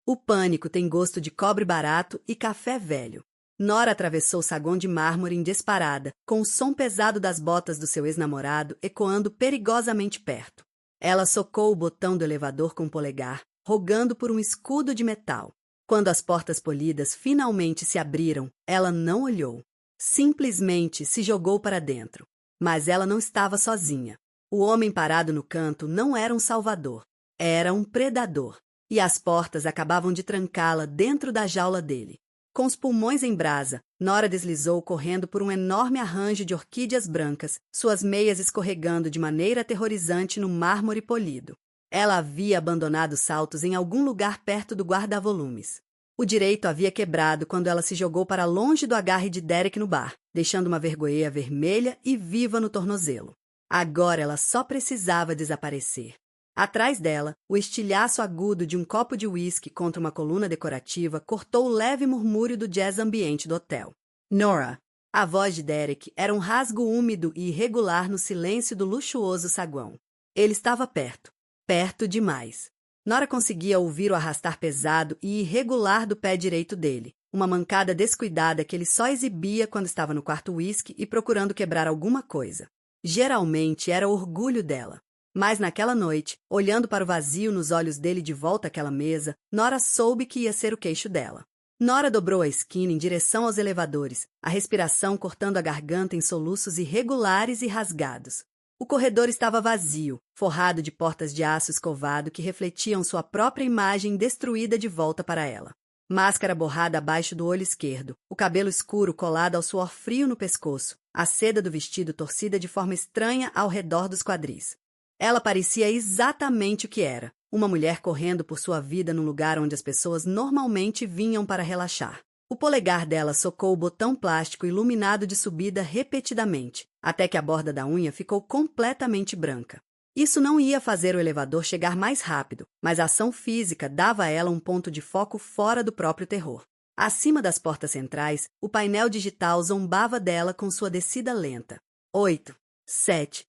O pânico tem gosto de cobre barato e café velho. Nora atravessou o saguão de mármore em disparada, com o som pesado das botas do seu ex-namorado ecoando perigosamente perto. Ela socou o botão do elevador com o polegar, rogando por um escudo de metal. Quando as portas polidas finalmente se abriram, ela não olhou. Simplesmente se jogou para dentro. Mas ela não estava sozinha. O homem parado no canto não era um salvador. Era um predador. E as portas acabavam de trancá-la dentro da jaula dele. Com os pulmões em brasa, Nora deslizou correndo por um enorme arranjo de orquídeas brancas, suas meias escorregando de maneira aterrorizante no mármore polido. Ela havia abandonado os saltos em algum lugar perto do guarda-volumes. O direito havia quebrado quando ela se jogou para longe do agarre de Derek no bar, deixando uma vergonha vermelha e viva no tornozelo. Agora ela só precisava desaparecer. Atrás dela, o estilhaço agudo de um copo de uísque contra uma coluna decorativa cortou o leve murmúrio do jazz ambiente do hotel. Nora! A voz de Derek era um rasgo úmido e irregular no silêncio do luxuoso saguão. Ele estava perto. Perto demais. Nora conseguia ouvir o arrastar pesado e irregular do pé direito dele, uma mancada descuidada que ele só exibia quando estava no quarto uísque e procurando quebrar alguma coisa. Geralmente era orgulho dela. Mas naquela noite, olhando para o vazio nos olhos dele de volta àquela mesa, Nora soube que ia ser o queixo dela. Nora dobrou a esquina em direção aos elevadores, a respiração cortando a garganta em soluços irregulares e rasgados. O corredor estava vazio, forrado de portas de aço escovado que refletiam sua própria imagem destruída de volta para ela. Máscara borrada abaixo do olho esquerdo, o cabelo escuro colado ao suor frio no pescoço, a seda do vestido torcida de forma estranha ao redor dos quadris. Ela parecia exatamente o que era, uma mulher correndo por sua vida num lugar onde as pessoas normalmente vinham para relaxar. O polegar dela socou o botão plástico iluminado de subida repetidamente, até que a borda da unha ficou completamente branca. Isso não ia fazer o elevador chegar mais rápido, mas a ação física dava a ela um ponto de foco fora do próprio terror. Acima das portas centrais, o painel digital zombava dela com sua descida lenta. 8, 7,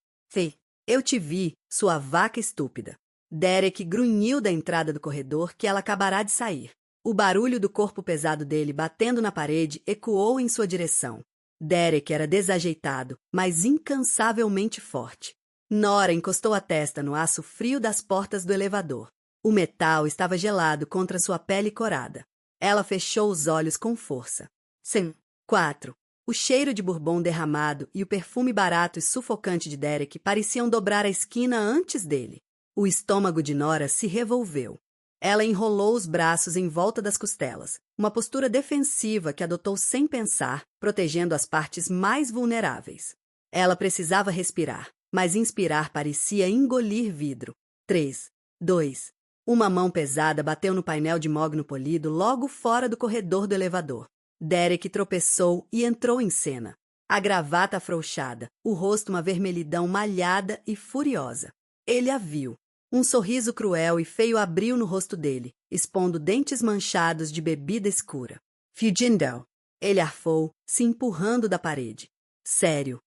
Eu te vi, sua vaca estúpida. Derek grunhiu da entrada do corredor que ela acabará de sair. O barulho do corpo pesado dele batendo na parede ecoou em sua direção. Derek era desajeitado, mas incansavelmente forte. Nora encostou a testa no aço frio das portas do elevador. O metal estava gelado contra sua pele corada. Ela fechou os olhos com força. 4. O cheiro de bourbon derramado e o perfume barato e sufocante de Derek pareciam dobrar a esquina antes dele. O estômago de Nora se revolveu. Ela enrolou os braços em volta das costelas, uma postura defensiva que adotou sem pensar, protegendo as partes mais vulneráveis. Ela precisava respirar, mas inspirar parecia engolir vidro. 3, 2. Uma mão pesada bateu no painel de mogno polido logo fora do corredor do elevador. Derek tropeçou e entrou em cena. A gravata afrouxada, o rosto uma vermelhidão malhada e furiosa. Ele a viu. Um sorriso cruel e feio abriu no rosto dele, expondo dentes manchados de bebida escura. Fugindo! Ele arfou, se empurrando da parede. Sério.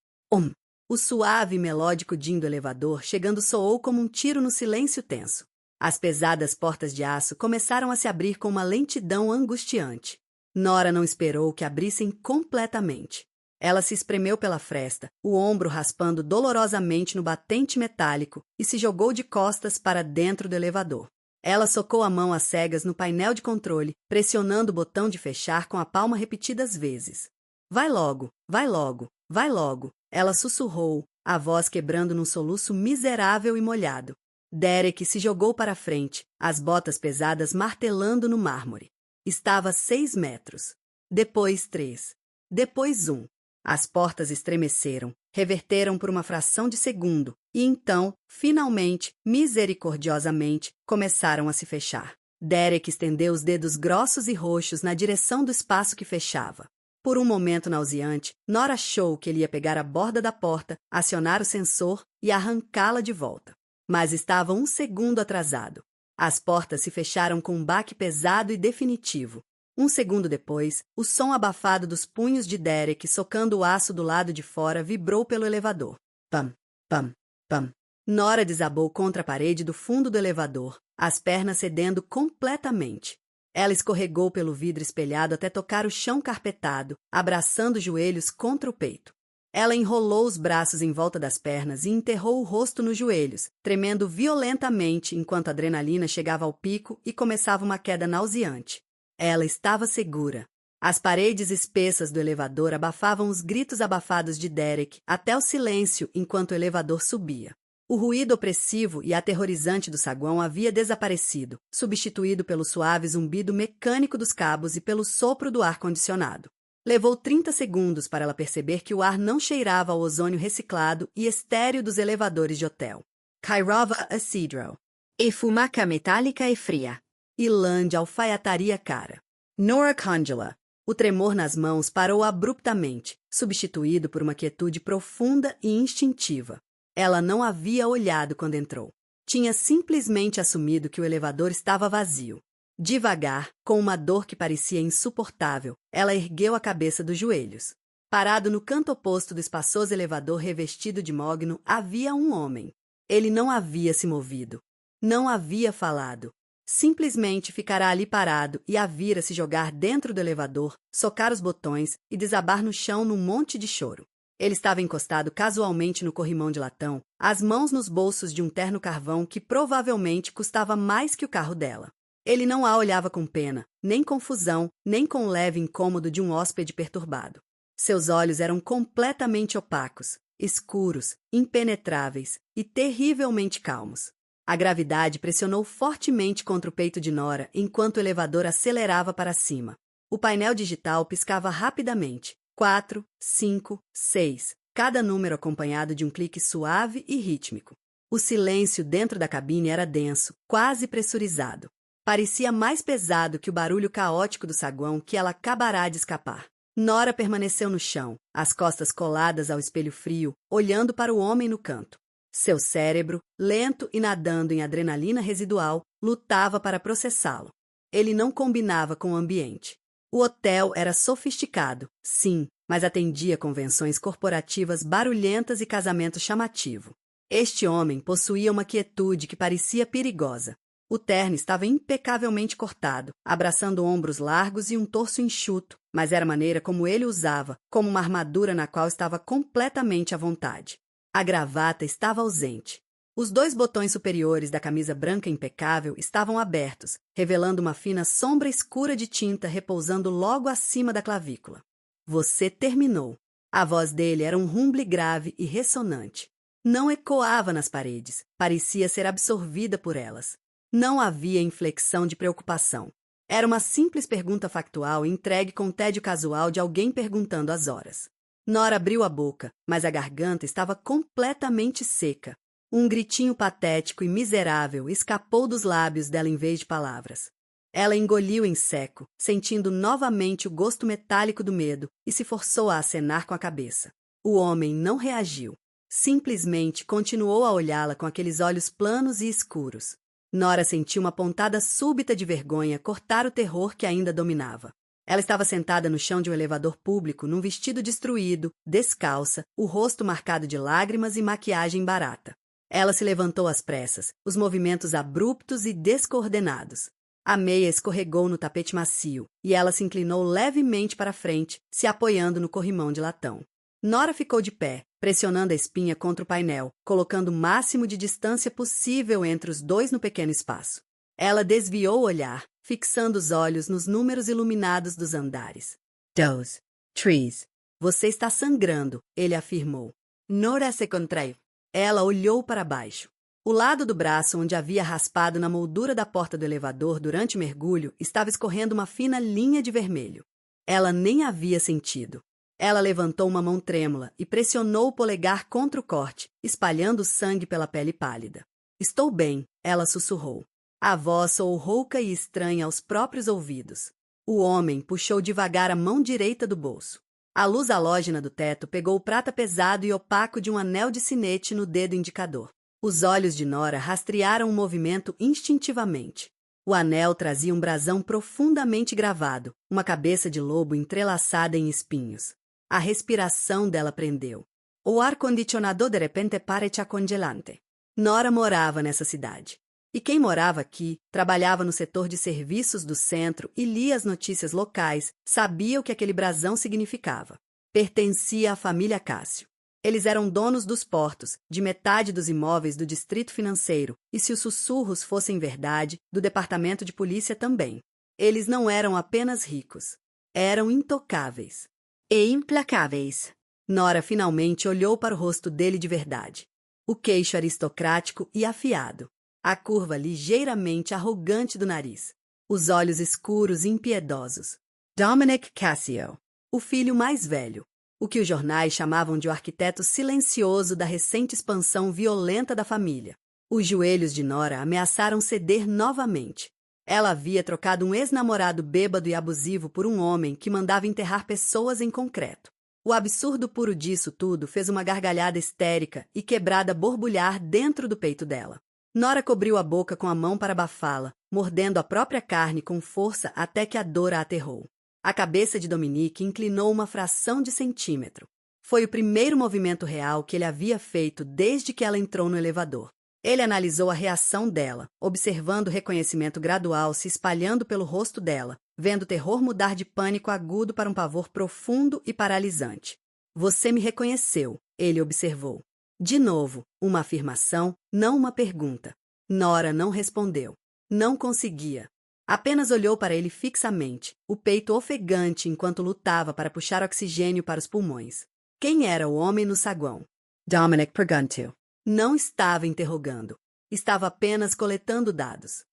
O suave e melódico din do elevador chegando soou como um tiro no silêncio tenso. As pesadas portas de aço começaram a se abrir com uma lentidão angustiante. Nora não esperou que abrissem completamente. Ela se espremeu pela fresta, o ombro raspando dolorosamente no batente metálico e se jogou de costas para dentro do elevador. Ela socou a mão às cegas no painel de controle, pressionando o botão de fechar com a palma repetidas vezes. Vai logo, vai logo, vai logo, ela sussurrou, a voz quebrando num soluço miserável e molhado. Derek se jogou para a frente, as botas pesadas martelando no mármore. Estava a 6 metros. Depois 3. Depois 1. As portas estremeceram, reverteram por uma fração de segundo e então, finalmente, misericordiosamente, começaram a se fechar. Derek estendeu os dedos grossos e roxos na direção do espaço que fechava. Por um momento nauseante, Nora achou que ele ia pegar a borda da porta, acionar o sensor e arrancá-la de volta. Mas estava 1 segundo atrasado. As portas se fecharam com um baque pesado e definitivo. 1 segundo depois, o som abafado dos punhos de Derek socando o aço do lado de fora vibrou pelo elevador. Pam, pam, pam. Nora desabou contra a parede do fundo do elevador, as pernas cedendo completamente. Ela escorregou pelo vidro espelhado até tocar o chão carpetado, abraçando os joelhos contra o peito. Ela enrolou os braços em volta das pernas e enterrou o rosto nos joelhos, tremendo violentamente enquanto a adrenalina chegava ao pico e começava uma queda nauseante. Ela estava segura. As paredes espessas do elevador abafavam os gritos abafados de Derek até o silêncio enquanto o elevador subia. O ruído opressivo e aterrorizante do saguão havia desaparecido, substituído pelo suave zumbido mecânico dos cabos e pelo sopro do ar-condicionado. Levou 30 segundos para ela perceber que o ar não cheirava ao ozônio reciclado e estéril dos elevadores de hotel. Kairova Acidro. E fumaça metálica e fria. Ilan alfaiataria cara. Nora Congela. O tremor nas mãos parou abruptamente, substituído por uma quietude profunda e instintiva. Ela não havia olhado quando entrou. Tinha simplesmente assumido que o elevador estava vazio. Devagar, com uma dor que parecia insuportável, ela ergueu a cabeça dos joelhos. Parado no canto oposto do espaçoso elevador revestido de mogno, havia um homem. Ele não havia se movido. Não havia falado. Simplesmente ficará ali parado e a vira se jogar dentro do elevador, socar os botões e desabar no chão num monte de choro. Ele estava encostado casualmente no corrimão de latão, as mãos nos bolsos de um terno carvão que provavelmente custava mais que o carro dela. Ele não a olhava com pena, nem confusão, nem com o leve incômodo de um hóspede perturbado. Seus olhos eram completamente opacos, escuros, impenetráveis e terrivelmente calmos. A gravidade pressionou fortemente contra o peito de Nora enquanto o elevador acelerava para cima. O painel digital piscava rapidamente. 4, 5, 6, cada número acompanhado de um clique suave e rítmico. O silêncio dentro da cabine era denso, quase pressurizado. Parecia mais pesado que o barulho caótico do saguão que ela acabará de escapar. Nora permaneceu no chão, as costas coladas ao espelho frio, olhando para o homem no canto. Seu cérebro, lento e nadando em adrenalina residual, lutava para processá-lo. Ele não combinava com o ambiente. O hotel era sofisticado, sim, mas atendia convenções corporativas barulhentas e casamento chamativo. Este homem possuía uma quietude que parecia perigosa. O terno estava impecavelmente cortado, abraçando ombros largos e um torso enxuto, mas era a maneira como ele usava, como uma armadura na qual estava completamente à vontade. A gravata estava ausente. Os 2 botões superiores da camisa branca impecável estavam abertos, revelando uma fina sombra escura de tinta repousando logo acima da clavícula. Você terminou. A voz dele era um rumble grave e ressonante. Não ecoava nas paredes, parecia ser absorvida por elas. Não havia inflexão de preocupação. Era uma simples pergunta factual entregue com o tédio casual de alguém perguntando as horas. Nora abriu a boca, mas a garganta estava completamente seca. Um gritinho patético e miserável escapou dos lábios dela em vez de palavras. Ela engoliu em seco, sentindo novamente o gosto metálico do medo, e se forçou a acenar com a cabeça. O homem não reagiu. Simplesmente continuou a olhá-la com aqueles olhos planos e escuros. Nora sentiu uma pontada súbita de vergonha cortar o terror que ainda dominava. Ela estava sentada no chão de um elevador público, num vestido destruído, descalça, o rosto marcado de lágrimas e maquiagem barata. Ela se levantou às pressas, os movimentos abruptos e descoordenados. A meia escorregou no tapete macio, e ela se inclinou levemente para frente, se apoiando no corrimão de latão. Nora ficou de pé, pressionando a espinha contra o painel, colocando o máximo de distância possível entre os 2 no pequeno espaço. Ela desviou o olhar, fixando os olhos nos números iluminados dos andares. 2, 3. Você está sangrando, ele afirmou. Nora se contraiu. Ela olhou para baixo. O lado do braço onde havia raspado na moldura da porta do elevador durante o mergulho estava escorrendo uma fina linha de vermelho. Ela nem havia sentido. Ela levantou uma mão trêmula e pressionou o polegar contra o corte, espalhando sangue pela pele pálida. Estou bem, ela sussurrou. A voz soou rouca e estranha aos próprios ouvidos. O homem puxou devagar a mão direita do bolso. A luz halógena do teto pegou o prata pesado e opaco de um anel de sinete no dedo indicador. Os olhos de Nora rastrearam o movimento instintivamente. O anel trazia um brasão profundamente gravado, uma cabeça de lobo entrelaçada em espinhos. A respiração dela prendeu. O ar-condicionado de repente parece congelante. Nora morava nessa cidade. E quem morava aqui, trabalhava no setor de serviços do centro e lia as notícias locais, sabia o que aquele brasão significava. Pertencia à família Cássio. Eles eram donos dos portos, de metade dos imóveis do distrito financeiro, e se os sussurros fossem verdade, do departamento de polícia também. Eles não eram apenas ricos. Eram intocáveis. E implacáveis. Nora finalmente olhou para o rosto dele de verdade. O queixo aristocrático e afiado. A curva ligeiramente arrogante do nariz. Os olhos escuros e impiedosos. Dominic Cassio. O filho mais velho. O que os jornais chamavam de o arquiteto silencioso da recente expansão violenta da família. Os joelhos de Nora ameaçaram ceder novamente. Ela havia trocado um ex-namorado bêbado e abusivo por um homem que mandava enterrar pessoas em concreto. O absurdo puro disso tudo fez uma gargalhada histérica e quebrada borbulhar dentro do peito dela. Nora cobriu a boca com a mão para abafá-la, mordendo a própria carne com força até que a dor a aterrou. A cabeça de Dominique inclinou uma fração de centímetro. Foi o primeiro movimento real que ele havia feito desde que ela entrou no elevador. Ele analisou a reação dela, observando o reconhecimento gradual se espalhando pelo rosto dela, vendo o terror mudar de pânico agudo para um pavor profundo e paralisante. "Você me reconheceu", ele observou. De novo, uma afirmação, não uma pergunta. Nora não respondeu. Não conseguia. Apenas olhou para ele fixamente, o peito ofegante enquanto lutava para puxar oxigênio para os pulmões. Quem era o homem no saguão? Dominic perguntou. Não estava interrogando. Estava apenas coletando dados.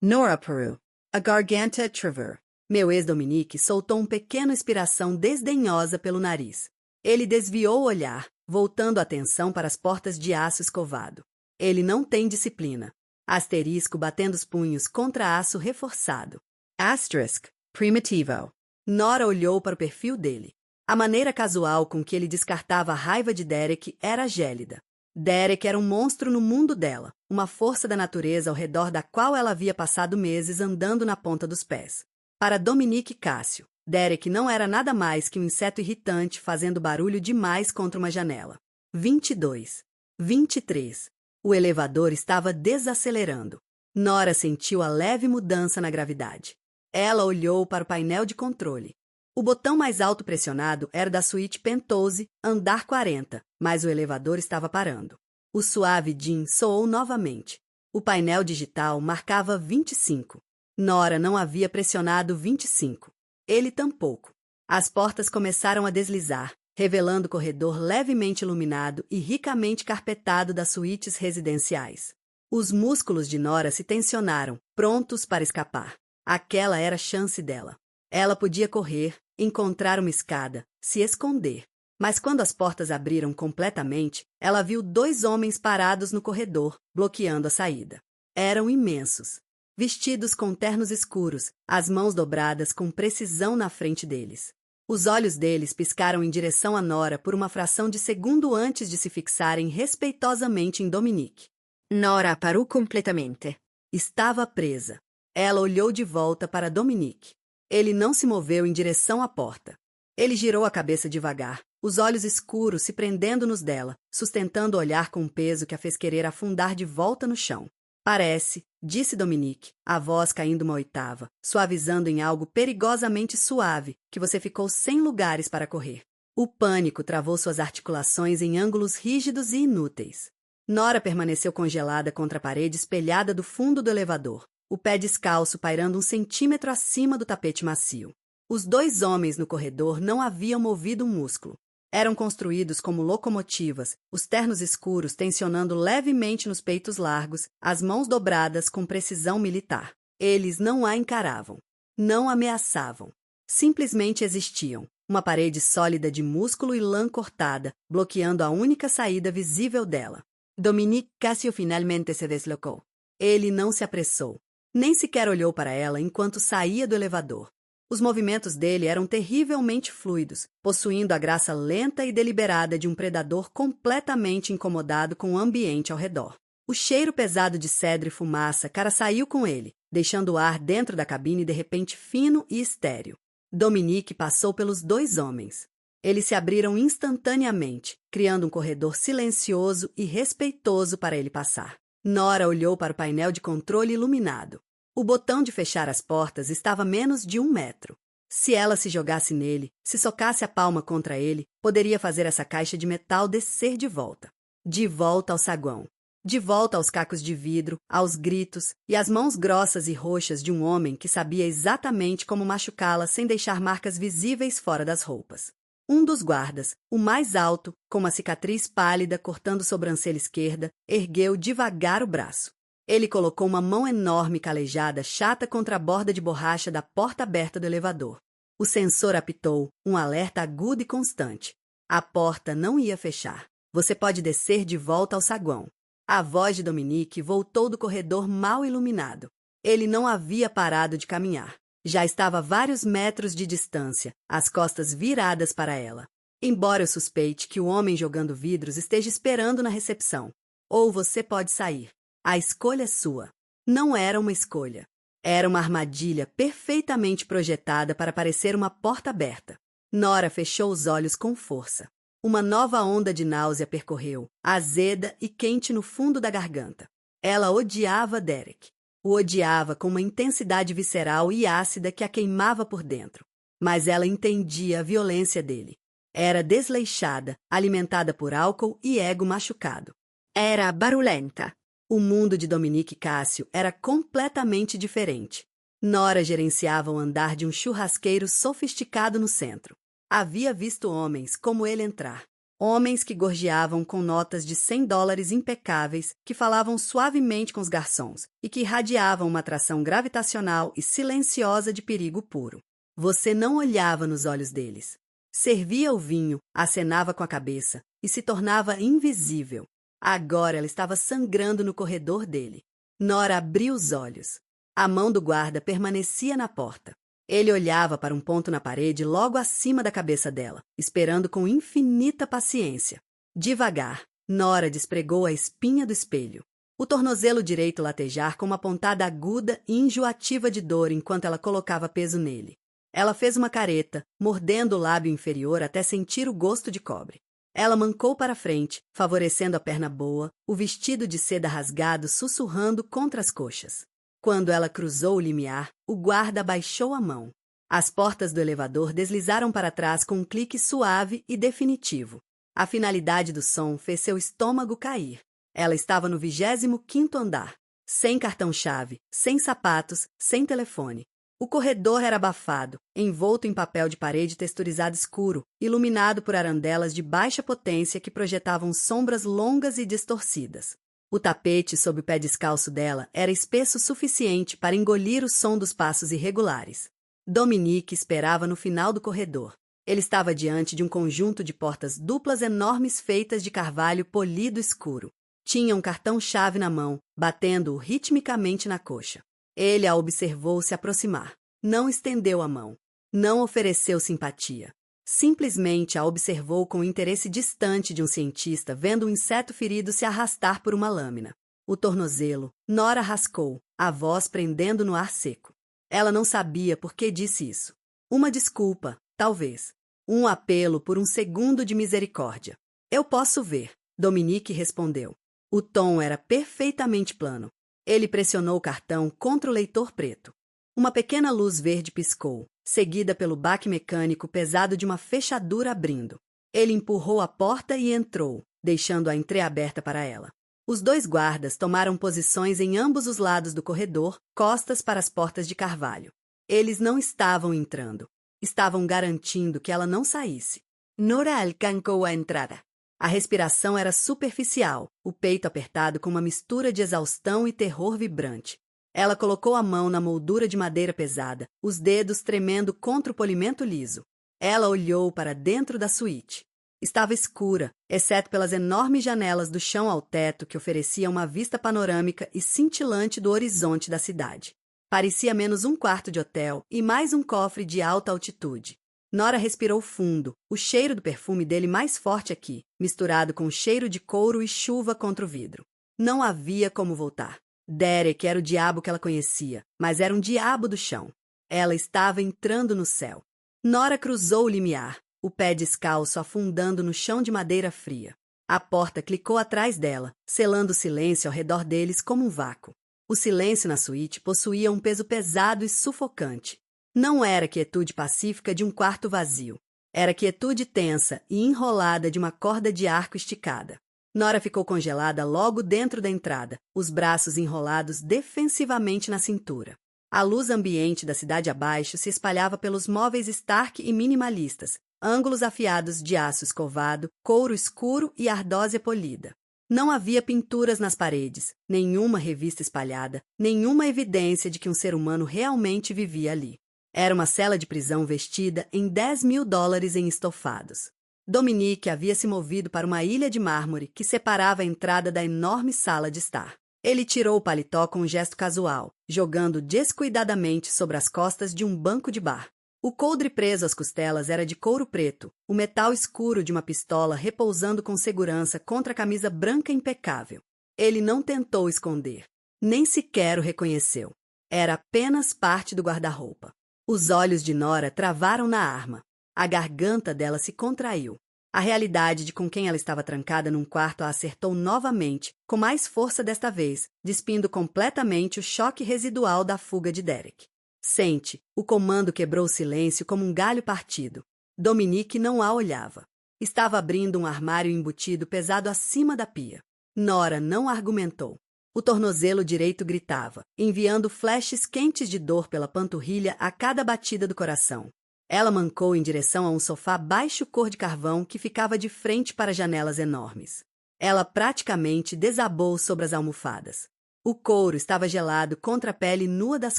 Nora Peru. A garganta Trevor. Meu ex-Dominique soltou uma pequena expiração desdenhosa pelo nariz. Ele desviou o olhar, voltando a atenção para as portas de aço escovado. Ele não tem disciplina. Asterisco batendo os punhos contra aço reforçado. Asterisk. Primitivo. Nora olhou para o perfil dele. A maneira casual com que ele descartava a raiva de Derek era gélida. Derek era um monstro no mundo dela, uma força da natureza ao redor da qual ela havia passado meses andando na ponta dos pés. Para Dominique Cássio, Derek não era nada mais que um inseto irritante fazendo barulho demais contra uma janela. 22. 23. O elevador estava desacelerando. Nora sentiu a leve mudança na gravidade. Ela olhou para o painel de controle. O botão mais alto pressionado era da suíte Penthouse, andar 40, mas o elevador estava parando. O suave din soou novamente. O painel digital marcava 25. Nora não havia pressionado 25. Ele tampouco. As portas começaram a deslizar, revelando o corredor levemente iluminado e ricamente carpetado das suítes residenciais. Os músculos de Nora se tensionaram, prontos para escapar. Aquela era a chance dela. Ela podia correr, encontrar uma escada, se esconder. Mas quando as portas abriram completamente, ela viu 2 homens parados no corredor, bloqueando a saída. Eram imensos. Vestidos com ternos escuros, as mãos dobradas com precisão na frente deles. Os olhos deles piscaram em direção a Nora por uma fração de segundo antes de se fixarem respeitosamente em Dominique. Nora parou completamente. Estava presa. Ela olhou de volta para Dominique. Ele não se moveu em direção à porta. Ele girou a cabeça devagar, os olhos escuros se prendendo nos dela, sustentando o olhar com peso que a fez querer afundar de volta no chão. "Parece", disse Dominique, a voz caindo uma oitava, suavizando em algo perigosamente suave, que você ficou sem lugares para correr. O pânico travou suas articulações em ângulos rígidos e inúteis. Nora permaneceu congelada contra a parede espelhada do fundo do elevador, o pé descalço pairando 1 centímetro acima do tapete macio. Os 2 homens no corredor não haviam movido um músculo. Eram construídos como locomotivas, os ternos escuros tensionando levemente nos peitos largos, as mãos dobradas com precisão militar. Eles não a encaravam. Não ameaçavam. Simplesmente existiam. Uma parede sólida de músculo e lã cortada, bloqueando a única saída visível dela. Dominique Cassio finalmente se deslocou. Ele não se apressou. Nem sequer olhou para ela enquanto saía do elevador. Os movimentos dele eram terrivelmente fluidos, possuindo a graça lenta e deliberada de um predador completamente incomodado com o ambiente ao redor. O cheiro pesado de cedro e fumaça cara saiu com ele, deixando o ar dentro da cabine de repente fino e estéril. Dominique passou pelos 2 homens. Eles se abriram instantaneamente, criando um corredor silencioso e respeitoso para ele passar. Nora olhou para o painel de controle iluminado. O botão de fechar as portas estava a menos de 1 metro. Se ela se jogasse nele, se socasse a palma contra ele, poderia fazer essa caixa de metal descer de volta. De volta ao saguão. De volta aos cacos de vidro, aos gritos e às mãos grossas e roxas de um homem que sabia exatamente como machucá-la sem deixar marcas visíveis fora das roupas. Um dos guardas, o mais alto, com uma cicatriz pálida cortando sobrancelha esquerda, ergueu devagar o braço. Ele colocou uma mão enorme calejada chata contra a borda de borracha da porta aberta do elevador. O sensor apitou, um alerta agudo e constante. A porta não ia fechar. Você pode descer de volta ao saguão. A voz de Dominique voltou do corredor mal iluminado. Ele não havia parado de caminhar. Já estava a vários metros de distância, as costas viradas para ela. Embora eu suspeite que o homem jogando vidros esteja esperando na recepção. Ou você pode sair. A escolha é sua. Não era uma escolha. Era uma armadilha perfeitamente projetada para parecer uma porta aberta. Nora fechou os olhos com força. Uma nova onda de náusea percorreu, azeda e quente no fundo da garganta. Ela odiava Derek. O odiava com uma intensidade visceral e ácida que a queimava por dentro. Mas ela entendia a violência dele. Era desleixada, alimentada por álcool e ego machucado. Era barulhenta. O mundo de Dominique Cássio era completamente diferente. Nora gerenciava o andar de um churrasqueiro sofisticado no centro. Havia visto homens como ele entrar. Homens que gorjeavam com notas de $100 impecáveis, que falavam suavemente com os garçons e que irradiavam uma atração gravitacional e silenciosa de perigo puro. Você não olhava nos olhos deles. Servia o vinho, acenava com a cabeça e se tornava invisível. Agora ela estava sangrando no corredor dele. Nora abriu os olhos. A mão do guarda permanecia na porta. Ele olhava para um ponto na parede logo acima da cabeça dela, esperando com infinita paciência. Devagar, Nora despregou a espinha do espelho. O tornozelo direito latejar com uma pontada aguda e enjoativa de dor enquanto ela colocava peso nele. Ela fez uma careta, mordendo o lábio inferior até sentir o gosto de cobre. Ela mancou para frente, favorecendo a perna boa, o vestido de seda rasgado sussurrando contra as coxas. Quando ela cruzou o limiar, o guarda abaixou a mão. As portas do elevador deslizaram para trás com um clique suave e definitivo. A finalidade do som fez seu estômago cair. Ela estava no 25º andar. Sem cartão-chave, sem sapatos, sem telefone. O corredor era abafado, envolto em papel de parede texturizado escuro, iluminado por arandelas de baixa potência que projetavam sombras longas e distorcidas. O tapete sob o pé descalço dela era espesso o suficiente para engolir o som dos passos irregulares. Dominique esperava no final do corredor. Ele estava diante de um conjunto de portas duplas enormes feitas de carvalho polido escuro. Tinha um cartão-chave na mão, batendo-o ritmicamente na coxa. Ele a observou se aproximar. Não estendeu a mão. Não ofereceu simpatia. Simplesmente a observou com interesse distante de um cientista vendo um inseto ferido se arrastar por uma lâmina. O tornozelo, Nora rascou, a voz prendendo no ar seco. Ela não sabia por que disse isso. Uma desculpa, talvez. Um apelo por um segundo de misericórdia. Eu posso ver, Dominique respondeu. O tom era perfeitamente plano. Ele pressionou o cartão contra o leitor preto. Uma pequena luz verde piscou, seguida pelo baque mecânico pesado de uma fechadura abrindo. Ele empurrou a porta e entrou, deixando-a entreaberta para ela. Os dois guardas tomaram posições em ambos os lados do corredor, costas para as portas de carvalho. Eles não estavam entrando. Estavam garantindo que ela não saísse. Nora alcançou a entrada. A respiração era superficial, o peito apertado com uma mistura de exaustão e terror vibrante. Ela colocou a mão na moldura de madeira pesada, os dedos tremendo contra o polimento liso. Ela olhou para dentro da suíte. Estava escura, exceto pelas enormes janelas do chão ao teto que ofereciam uma vista panorâmica e cintilante do horizonte da cidade. Parecia menos um quarto de hotel e mais um cofre de alta altitude. Nora respirou fundo, o cheiro do perfume dele mais forte aqui, misturado com o cheiro de couro e chuva contra o vidro. Não havia como voltar. Derek era o diabo que ela conhecia, mas era um diabo do chão. Ela estava entrando no céu. Nora cruzou o limiar, o pé descalço afundando no chão de madeira fria. A porta clicou atrás dela, selando o silêncio ao redor deles como um vácuo. O silêncio na suíte possuía um peso pesado e sufocante. Não era a quietude pacífica de um quarto vazio. Era a quietude tensa e enrolada de uma corda de arco esticada. Nora ficou congelada logo dentro da entrada, os braços enrolados defensivamente na cintura. A luz ambiente da cidade abaixo se espalhava pelos móveis Stark e minimalistas, ângulos afiados de aço escovado, couro escuro e ardósia polida. Não havia pinturas nas paredes, nenhuma revista espalhada, nenhuma evidência de que um ser humano realmente vivia ali. Era uma cela de prisão vestida em $10.000 em estofados. Dominique havia se movido para uma ilha de mármore que separava a entrada da enorme sala de estar. Ele tirou o paletó com um gesto casual, jogando descuidadamente sobre as costas de um banco de bar. O coldre preso às costelas era de couro preto, o metal escuro de uma pistola repousando com segurança contra a camisa branca impecável. Ele não tentou esconder, nem sequer o reconheceu. Era apenas parte do guarda-roupa. Os olhos de Nora travaram na arma. A garganta dela se contraiu. A realidade de com quem ela estava trancada num quarto a acertou novamente, com mais força desta vez, despindo completamente o choque residual da fuga de Derek. Sente, o comando quebrou o silêncio como um galho partido. Dominique não a olhava. Estava abrindo um armário embutido pesado acima da pia. Nora não argumentou. O tornozelo direito gritava, enviando flashes quentes de dor pela panturrilha a cada batida do coração. Ela mancou em direção a um sofá baixo cor de carvão que ficava de frente para janelas enormes. Ela praticamente desabou sobre as almofadas. O couro estava gelado contra a pele nua das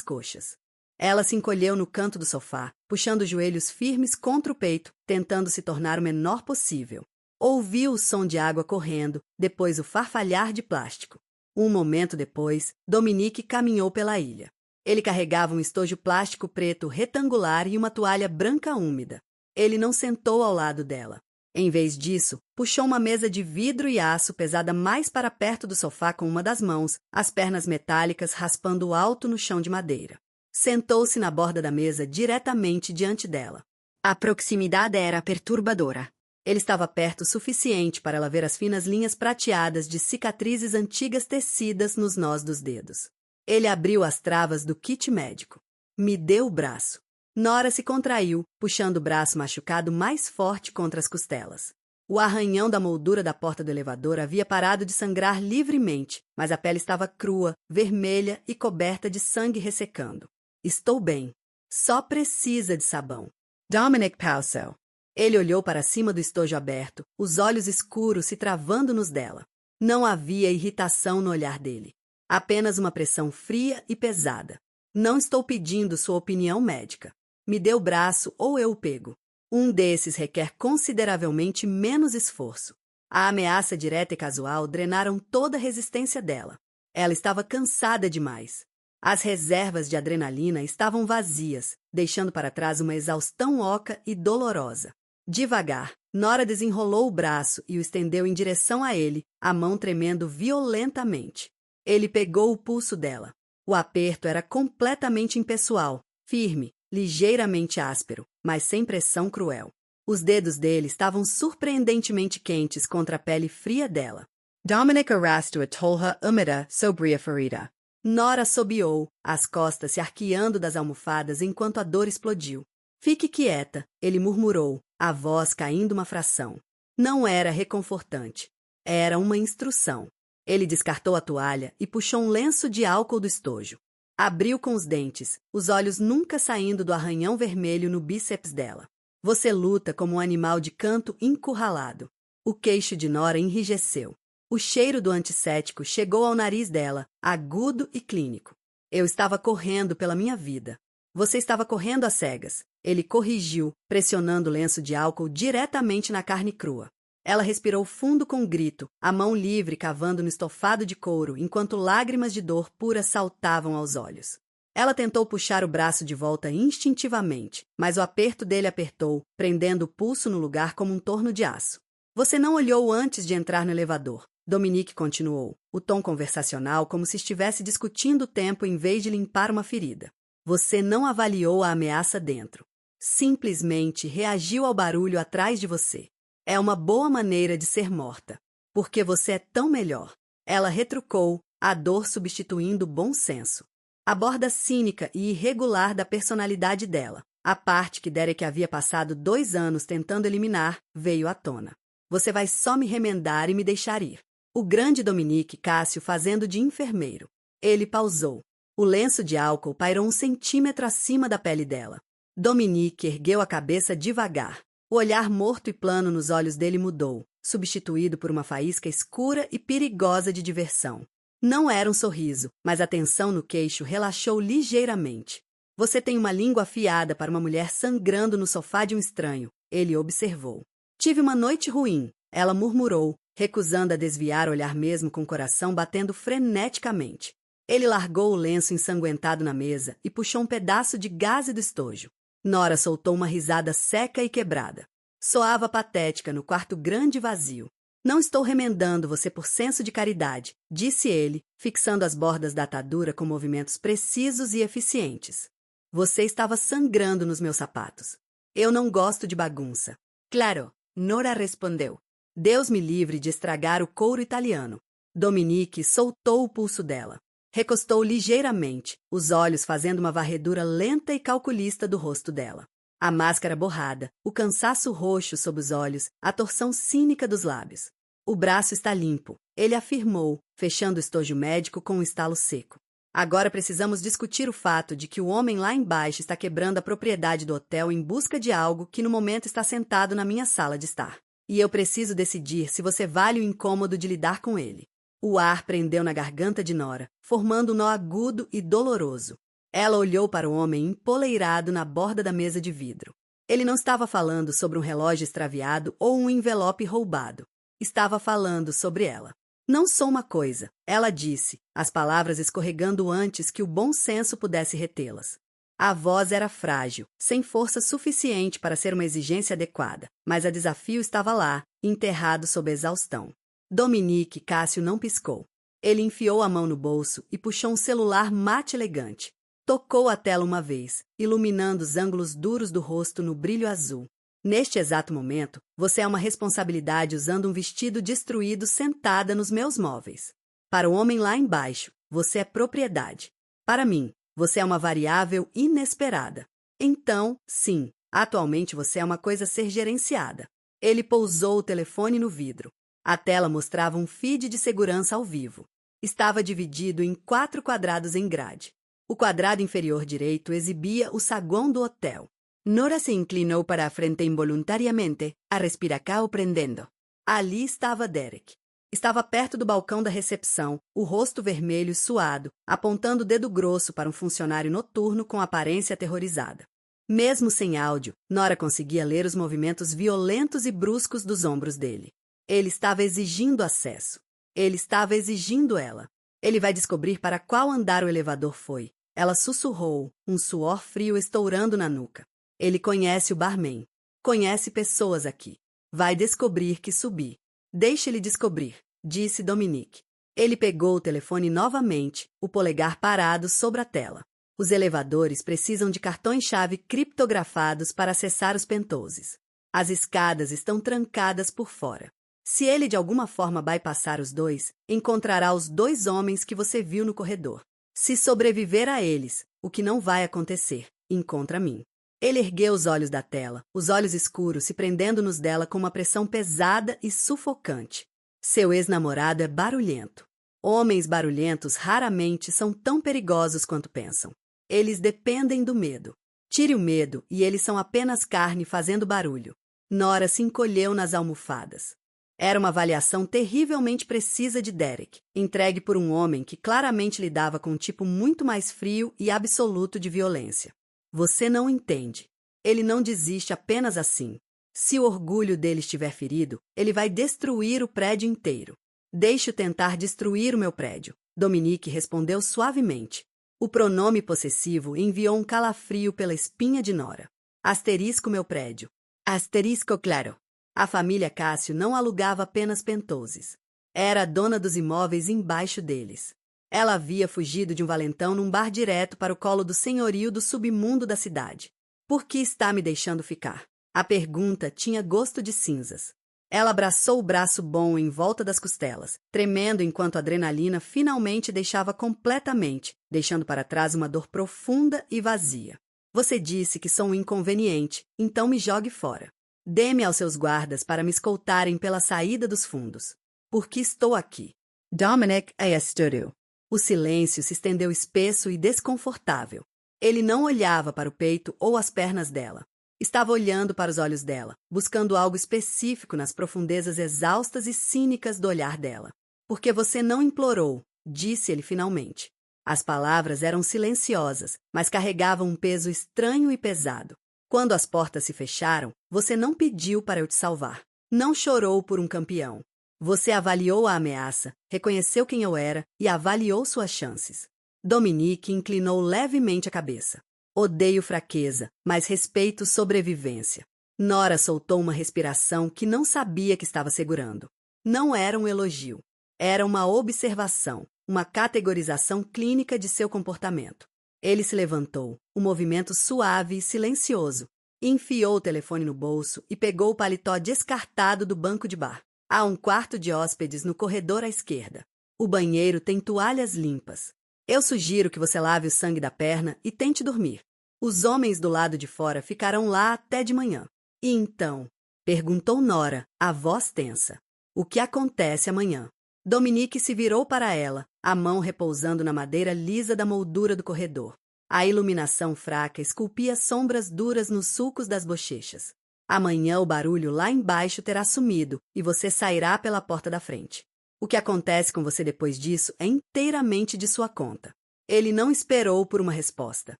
coxas. Ela se encolheu no canto do sofá, puxando os joelhos firmes contra o peito, tentando se tornar o menor possível. Ouviu o som de água correndo, depois o farfalhar de plástico. Um momento depois, Dominique caminhou pela ilha. Ele carregava um estojo plástico preto retangular e uma toalha branca úmida. Ele não sentou ao lado dela. Em vez disso, puxou uma mesa de vidro e aço pesada mais para perto do sofá com uma das mãos, as pernas metálicas raspando alto no chão de madeira. Sentou-se na borda da mesa diretamente diante dela. A proximidade era perturbadora. Ele estava perto o suficiente para ela ver as finas linhas prateadas de cicatrizes antigas tecidas nos nós dos dedos. Ele abriu as travas do kit médico. Me deu o braço. Nora se contraiu, puxando o braço machucado mais forte contra as costelas. O arranhão da moldura da porta do elevador havia parado de sangrar livremente, mas a pele estava crua, vermelha e coberta de sangue ressecando. Estou bem. Só precisa de sabão. Dominic Powell. Ele olhou para cima do estojo aberto, os olhos escuros se travando nos dela. Não havia irritação no olhar dele. Apenas uma pressão fria e pesada. Não estou pedindo sua opinião médica. Me dê o braço ou eu o pego. Um desses requer consideravelmente menos esforço. A ameaça direta e casual drenaram toda a resistência dela. Ela estava cansada demais. As reservas de adrenalina estavam vazias, deixando para trás uma exaustão oca e dolorosa. Devagar, Nora desenrolou o braço e o estendeu em direção a ele, a mão tremendo violentamente. Ele pegou o pulso dela. O aperto era completamente impessoal, firme, ligeiramente áspero, mas sem pressão cruel. Os dedos dele estavam surpreendentemente quentes contra a pele fria dela. Dominic arrastou a tolha úmida sobre a ferida. Nora assobiou, as costas se arqueando das almofadas enquanto a dor explodiu. Fique quieta, ele murmurou, a voz caindo uma fração. Não era reconfortante. Era uma instrução. Ele descartou a toalha e puxou um lenço de álcool do estojo. Abriu com os dentes, os olhos nunca saindo do arranhão vermelho no bíceps dela. Você luta como um animal de canto encurralado. O queixo de Nora enrijeceu. O cheiro do antisséptico chegou ao nariz dela, agudo e clínico. Eu estava correndo pela minha vida. Você estava correndo às cegas. Ele corrigiu, pressionando o lenço de álcool diretamente na carne crua. Ela respirou fundo com um grito, a mão livre cavando no estofado de couro, enquanto lágrimas de dor pura saltavam aos olhos. Ela tentou puxar o braço de volta instintivamente, mas o aperto dele apertou, prendendo o pulso no lugar como um torno de aço. Você não olhou antes de entrar no elevador. Dominique continuou, o tom conversacional como se estivesse discutindo o tempo em vez de limpar uma ferida. Você não avaliou a ameaça dentro. Simplesmente reagiu ao barulho atrás de você. É uma boa maneira de ser morta. Porque você é tão melhor. Ela retrucou, a dor substituindo o bom senso. A borda cínica e irregular da personalidade dela, a parte que Derek havia passado 2 anos tentando eliminar, veio à tona. Você vai só me remendar e me deixar ir. O grande Dominique Cássio fazendo de enfermeiro. Ele pausou. O lenço de álcool pairou 1 centímetro acima da pele dela. Dominique ergueu a cabeça devagar. O olhar morto e plano nos olhos dele mudou, substituído por uma faísca escura e perigosa de diversão. Não era um sorriso, mas a tensão no queixo relaxou ligeiramente. Você tem uma língua afiada para uma mulher sangrando no sofá de um estranho, ele observou. Tive uma noite ruim, ela murmurou, recusando a desviar o olhar mesmo com o coração batendo freneticamente. Ele largou o lenço ensanguentado na mesa e puxou um pedaço de gaze do estojo. Nora soltou uma risada seca e quebrada. Soava patética no quarto grande e vazio. Não estou remendando você por senso de caridade, disse ele, fixando as bordas da atadura com movimentos precisos e eficientes. Você estava sangrando nos meus sapatos. Eu não gosto de bagunça. Claro, Nora respondeu. Deus me livre de estragar o couro italiano. Dominique soltou o pulso dela. Recostou ligeiramente, os olhos fazendo uma varredura lenta e calculista do rosto dela. A máscara borrada, o cansaço roxo sob os olhos, a torção cínica dos lábios. O braço está limpo, ele afirmou, fechando o estojo médico com um estalo seco. Agora precisamos discutir o fato de que o homem lá embaixo está quebrando a propriedade do hotel em busca de algo que no momento está sentado na minha sala de estar. E eu preciso decidir se você vale o incômodo de lidar com ele. O ar prendeu na garganta de Nora, formando um nó agudo e doloroso. Ela olhou para o homem empoleirado na borda da mesa de vidro. Ele não estava falando sobre um relógio extraviado ou um envelope roubado. Estava falando sobre ela. Não sou uma coisa, ela disse, as palavras escorregando antes que o bom senso pudesse retê-las. A voz era frágil, sem força suficiente para ser uma exigência adequada, mas a desafio estava lá, enterrado sob a exaustão. Dominique Cássio não piscou. Ele enfiou a mão no bolso e puxou um celular mate elegante. Tocou a tela uma vez, iluminando os ângulos duros do rosto no brilho azul. Neste exato momento, você é uma responsabilidade usando um vestido destruído sentada nos meus móveis. Para o homem lá embaixo, você é propriedade. Para mim, você é uma variável inesperada. Então, sim, atualmente você é uma coisa a ser gerenciada. Ele pousou o telefone no vidro. A tela mostrava um feed de segurança ao vivo. Estava dividido em 4 quadrados em grade. O quadrado inferior direito exibia o saguão do hotel. Nora se inclinou para a frente involuntariamente, a respiração prendendo. Ali estava Derek. Estava perto do balcão da recepção, o rosto vermelho e suado, apontando o dedo grosso para um funcionário noturno com aparência aterrorizada. Mesmo sem áudio, Nora conseguia ler os movimentos violentos e bruscos dos ombros dele. Ele estava exigindo acesso. Ele estava exigindo ela. Ele vai descobrir para qual andar o elevador foi. Ela sussurrou, um suor frio estourando na nuca. Ele conhece o barman. Conhece pessoas aqui. Vai descobrir que subi. Deixe ele descobrir, disse Dominique. Ele pegou o telefone novamente, o polegar parado sobre a tela. Os elevadores precisam de cartões-chave criptografados para acessar os pentoses. As escadas estão trancadas por fora. Se ele de alguma forma bypassar os dois, encontrará os 2 homens que você viu no corredor. Se sobreviver a eles, o que não vai acontecer, encontra mim. Ele ergueu os olhos da tela, os olhos escuros se prendendo nos dela com uma pressão pesada e sufocante. Seu ex-namorado é barulhento. Homens barulhentos raramente são tão perigosos quanto pensam. Eles dependem do medo. Tire o medo e eles são apenas carne fazendo barulho. Nora se encolheu nas almofadas. Era uma avaliação terrivelmente precisa de Derek, entregue por um homem que claramente lidava com um tipo muito mais frio e absoluto de violência. Você não entende. Ele não desiste apenas assim. Se o orgulho dele estiver ferido, ele vai destruir o prédio inteiro. Deixe-o tentar destruir o meu prédio. Dominique respondeu suavemente. O pronome possessivo enviou um calafrio pela espinha de Nora. Asterisco meu prédio. Asterisco claro. A família Cássio não alugava apenas pentoses. Era a dona dos imóveis embaixo deles. Ela havia fugido de um valentão num bar direto para o colo do senhorio do submundo da cidade. Por que está me deixando ficar? A pergunta tinha gosto de cinzas. Ela abraçou o braço bom em volta das costelas, tremendo enquanto a adrenalina finalmente deixava completamente, deixando para trás uma dor profunda e vazia. Você disse que sou um inconveniente, então me jogue fora. Dê-me aos seus guardas para me escoltarem pela saída dos fundos. Porque estou aqui. Dominic Aesturio. O silêncio se estendeu espesso e desconfortável. Ele não olhava para o peito ou as pernas dela. Estava olhando para os olhos dela, buscando algo específico nas profundezas exaustas e cínicas do olhar dela. Porque você não implorou, disse ele finalmente. As palavras eram silenciosas, mas carregavam um peso estranho e pesado. Quando as portas se fecharam, você não pediu para eu te salvar. Não chorou por um campeão. Você avaliou a ameaça, reconheceu quem eu era e avaliou suas chances. Dominique inclinou levemente a cabeça. Odeio fraqueza, mas respeito sobrevivência. Nora soltou uma respiração que não sabia que estava segurando. Não era um elogio. Era uma observação, uma categorização clínica de seu comportamento. Ele se levantou, um movimento suave e silencioso. Enfiou o telefone no bolso e pegou o paletó descartado do banco de bar. Há um quarto de hóspedes no corredor à esquerda. O banheiro tem toalhas limpas. Eu sugiro que você lave o sangue da perna e tente dormir. Os homens do lado de fora ficarão lá até de manhã. E então? Perguntou Nora, a voz tensa. O que acontece amanhã? Dominique se virou para ela, a mão repousando na madeira lisa da moldura do corredor. A iluminação fraca esculpia sombras duras nos sulcos das bochechas. Amanhã o barulho lá embaixo terá sumido e você sairá pela porta da frente. O que acontece com você depois disso é inteiramente de sua conta. Ele não esperou por uma resposta.